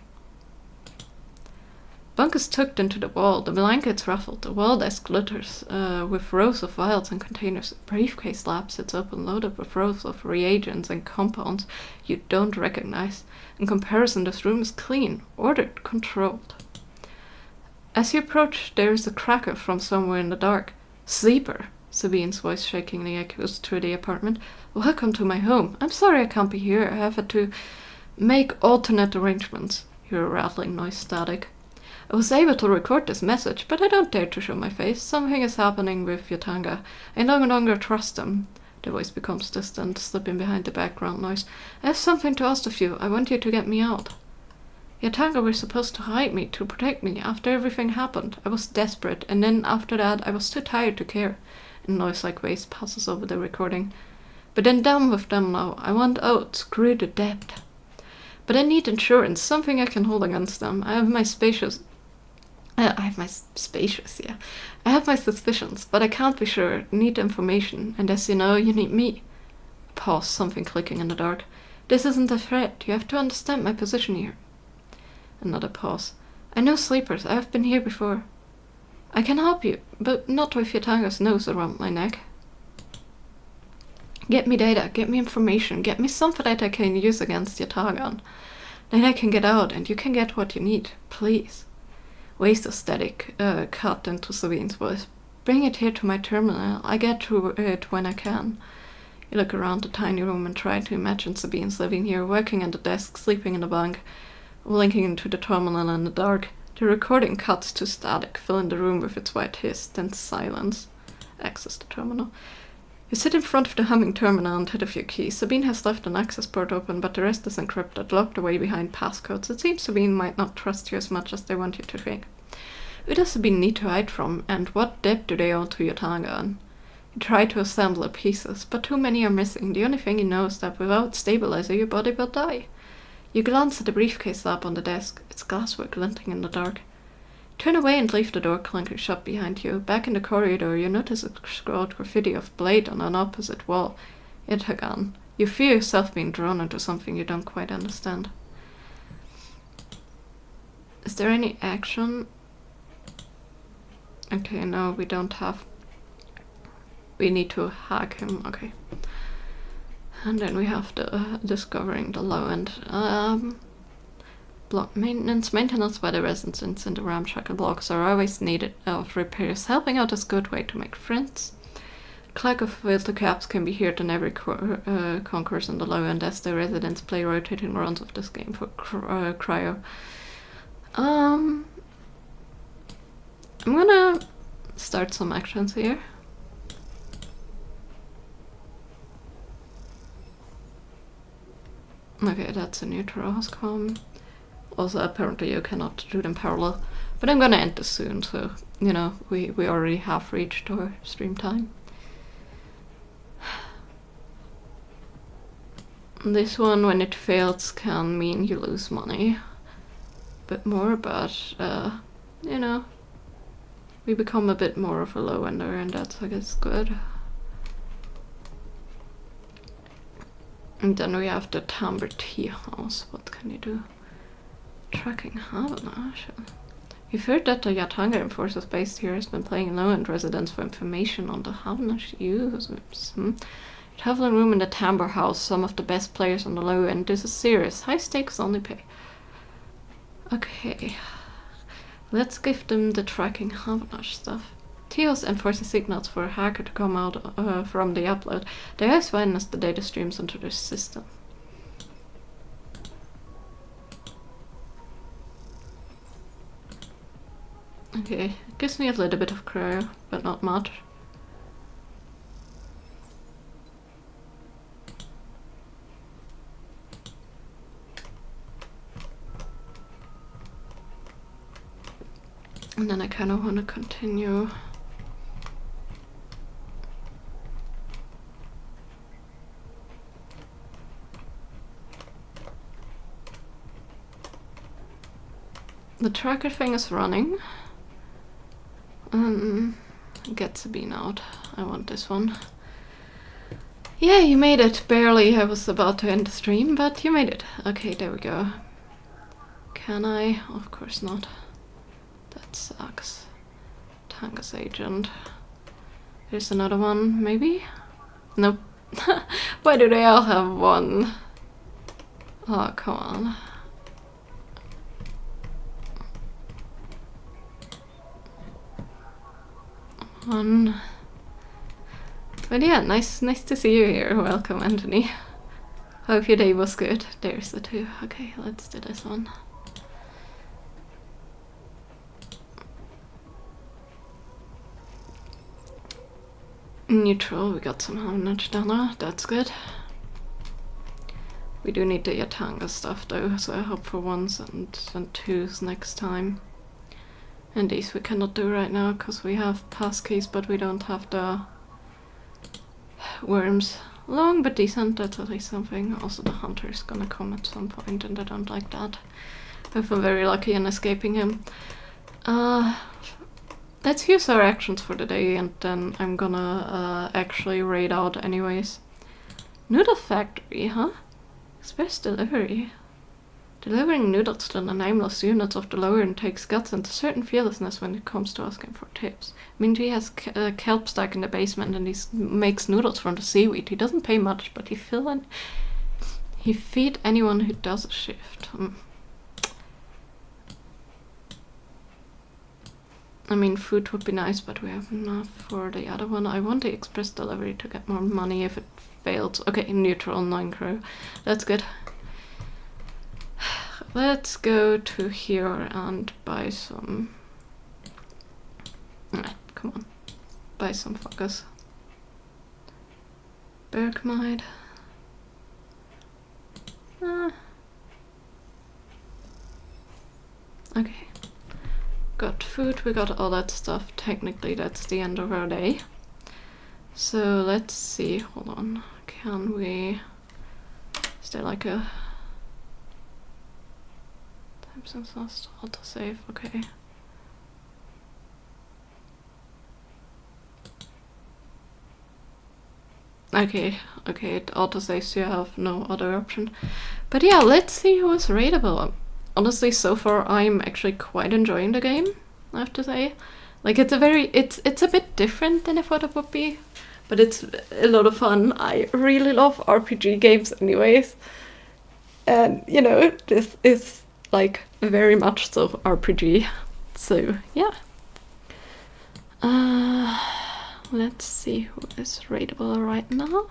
S1: Bunk is tucked into the wall, the blankets ruffled, the wall desk glitters with rows of vials and containers. A briefcase lab sits open, loaded with rows of reagents and compounds you don't recognize. In comparison, this room is clean, ordered, controlled. As you approach, there is a cracker from somewhere in the dark. Sleeper, Sabine's voice shakingly echoes through the apartment. Welcome to my home. I'm sorry I can't be here. I have had to make alternate arrangements. Hear a rattling noise static. I was able to record this message, but I don't dare to show my face. Something is happening with Yatanga. I no longer trust him. The voice becomes distant, slipping behind the background noise. I have something to ask of you. I want you to get me out. Yatanga were supposed to hide me, to protect me. After everything happened, I was desperate, and then after that, I was too tired to care. A noise like waves passes over the recording. But I'm done with them now. I want out. Screw the debt. But I need insurance, something I can hold against them. I have my suspicions, but I can't be sure. Need information, and as you know, you need me. Pause, something clicking in the dark. This isn't a threat. You have to understand my position here. Another pause. I know sleepers. I have been here before. I can help you, but not with Yatanga's nose around my neck. Get me data, get me information, get me something that I can use against Yatanga. Then I can get out, and you can get what you need. Please. Waste of static cut into Sabine's voice. Bring it here to my terminal. I get to it when I can. You look around the tiny room and try to imagine Sabine's living here, working at the desk, sleeping in the bunk, blinking into the terminal in the dark. The recording cuts to static, filling the room with its white hiss, then silence. Access the terminal. You sit in front of the humming terminal and hit a few keys. Sabine has left an access port open, but the rest is encrypted, locked away behind passcodes. It seems Sabine might not trust you as much as they want you to think. Who does Sabine need to hide from, and what debt do they owe to Yatanga? You try to assemble the pieces, but too many are missing. The only thing you know is that without stabilizer, your body will die. You glance at the briefcase lab on the desk, its glassware glinting in the dark. Turn away and leave the door clanking shut behind you. Back in the corridor, you notice a scrawled graffiti of Blade on an opposite wall. Yatanga. You feel yourself being drawn into something you don't quite understand. Is there any action? Okay, no, we don't have. We need to hack him, okay. And then we have the discovering the low end. Block maintenance. Maintenance by the residents in the ramshackle blocks are always needed of repairs. Helping out is a good way to make friends. Clack of filter caps can be heard in every concourse in the low end as the residents play rotating rounds of this game for cryo. I'm gonna start some actions here. Okay, that's a neutral Hoscom. Also, apparently you cannot do them parallel. But I'm gonna end this soon, so, you know, we already have reached our stream time. This one, when it fails, can mean you lose money. Bit more, but, you know, we become a bit more of a low-ender, and that's, I guess, good. And then we have the Timbre Tea House. What can you do? Tracking habanage. You've heard that the Yatanga enforcers based here has been playing low-end residents for information on the Havnash users. Traveling room in the Tamber House, some of the best players on the low end. This is serious. High stakes only pay. Okay. Let's give them the tracking Havnash stuff. Teos enforces signals for a hacker to come out from the upload. They as well as the data streams into their system. Okay, it gives me a little bit of crow, but not much. And then I kind of want to continue. The tracker thing is running. Get Sabine out. I want this one. Yeah, you made it. Barely. I was about to end the stream, but you made it. Okay, there we go. Can I? Of course not. That sucks. Tangus agent. Here's another one, maybe? Nope. Why do they all have one? Oh, come on. One. But yeah, nice to see you here. Welcome, Anthony. Hope your day was good. There's the two. Okay, let's do this one. Neutral, we got some Havnach Dana, that's good. We do need the Yatanga stuff though, so I hope for ones and twos next time. And these we cannot do right now because we have passkeys, but we don't have the worms. Long but decent, that's at least something. Also the hunter is gonna come at some point and I don't like that. I feel very lucky in escaping him. Let's use our actions for the day and then I'm gonna actually raid out anyways. Noodle factory, huh? Express delivery. Delivering noodles to the nameless units of the lower end takes guts and a certain fearlessness when it comes to asking for tips. I mean, he has a kelp stack in the basement and he makes noodles from the seaweed. He doesn't pay much, but he feed anyone who does a shift. I mean, food would be nice, but we have enough for the other one. I want the express delivery to get more money if it fails. Okay, neutral, 9 crow. That's good. Let's go to here and buy some... come on. Buy some fuckers. Bergmide. Okay. Got food, we got all that stuff. Technically that's the end of our day. So let's see, hold on. Can we... Is there like a... Time since last autosave, okay. Okay, it autosaves, you have no other option. But yeah, let's see who is rateable. Honestly, so far I'm actually quite enjoying the game, I have to say. Like it's a bit different than I thought it would be, but it's a lot of fun. I really love RPG games anyways. And you know, this is like very much so RPG. So yeah. Let's see who is rateable right now.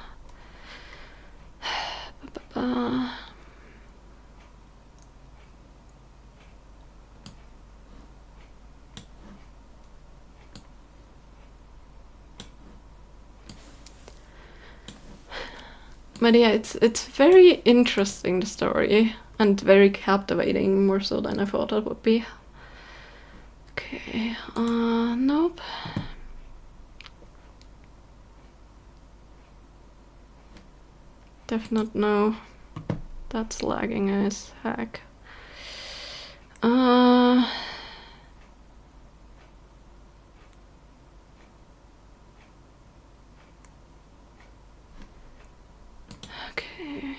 S1: But yeah, it's very interesting, the story, and very captivating, more so than I thought it would be. Okay, nope. Definitely no. That's lagging as heck. Okay.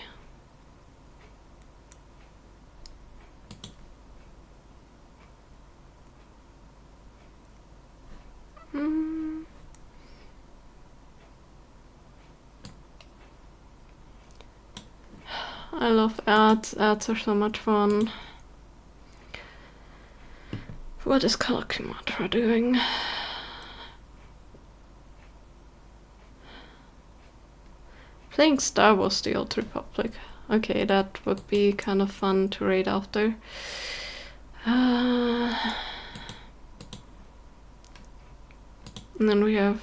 S1: I love ads. Ads are so much fun. What is Kalakimatra doing? Playing Star Wars The Old Republic. Okay, that would be kind of fun to raid after. And then we have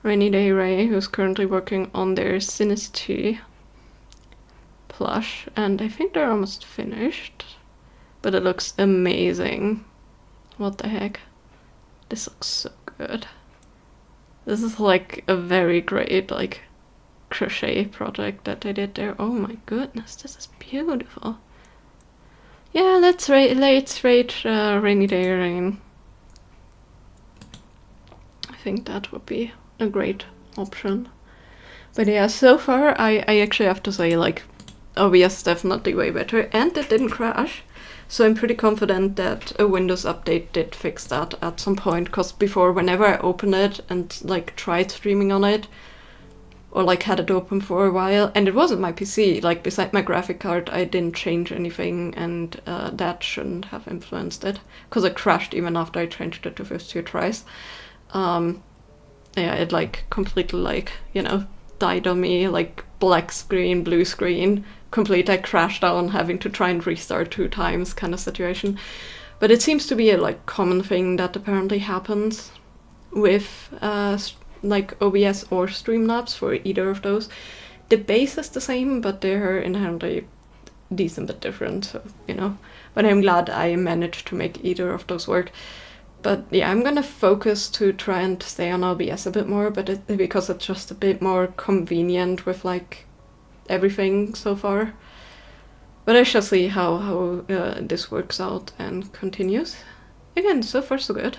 S1: Rainy Day Ray, who's currently working on their Sinistry plush, and I think they're almost finished. But it looks amazing. What the heck? This looks so good. This is like a very great like crochet project that they did there. Oh my goodness, this is beautiful. Yeah, let's raid Rainy Day Rain. I think that would be a great option. But yeah, so far I actually have to say, like, OBS is definitely way better, and it didn't crash. So I'm pretty confident that a Windows update did fix that at some point, because before, whenever I opened it and like tried streaming on it, or like had it open for a while, and it wasn't my PC, like beside my graphic card I didn't change anything, and that shouldn't have influenced it, because it crashed even after I changed it to first 2 tries. Yeah, it like completely like, you know, died on me, like black screen, blue screen, complete, I crashed down having to try and restart 2 times kind of situation. But it seems to be a like common thing that apparently happens with like OBS or Streamlabs, for either of those. The base is the same, but they're inherently decent bit different, so, you know. But I'm glad I managed to make either of those work. But yeah, I'm gonna focus to try and stay on OBS a bit more, but because it's just a bit more convenient with like everything so far. But I shall see how this works out and continues. Again, so far so good.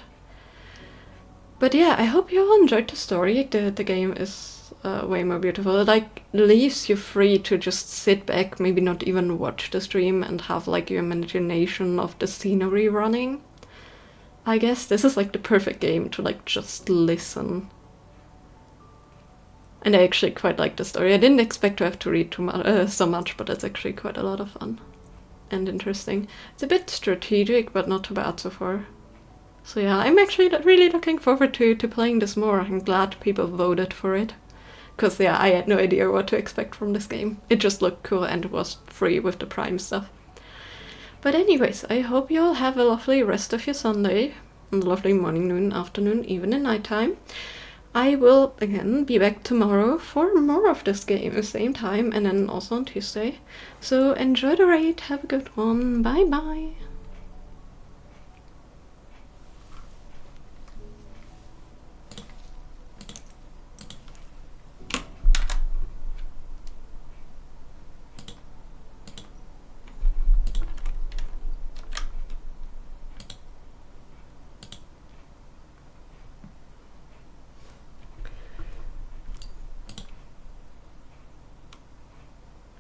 S1: But yeah, I hope you all enjoyed the story. The game is way more beautiful. It like leaves you free to just sit back, maybe not even watch the stream, and have like your imagination of the scenery running. I guess this is like the perfect game to like just listen. And I actually quite like the story. I didn't expect to have to read so much, but it's actually quite a lot of fun and interesting. It's a bit strategic, but not too bad so far. So yeah, I'm actually really looking forward to playing this more. I'm glad people voted for it. Because yeah, I had no idea what to expect from this game. It just looked cool and it was free with the Prime stuff. But anyways, I hope you all have a lovely rest of your Sunday. And a lovely morning, noon, afternoon, even in nighttime. I will, again, be back tomorrow for more of this game, same time, and then also on Tuesday. So enjoy the raid, have a good one, bye bye!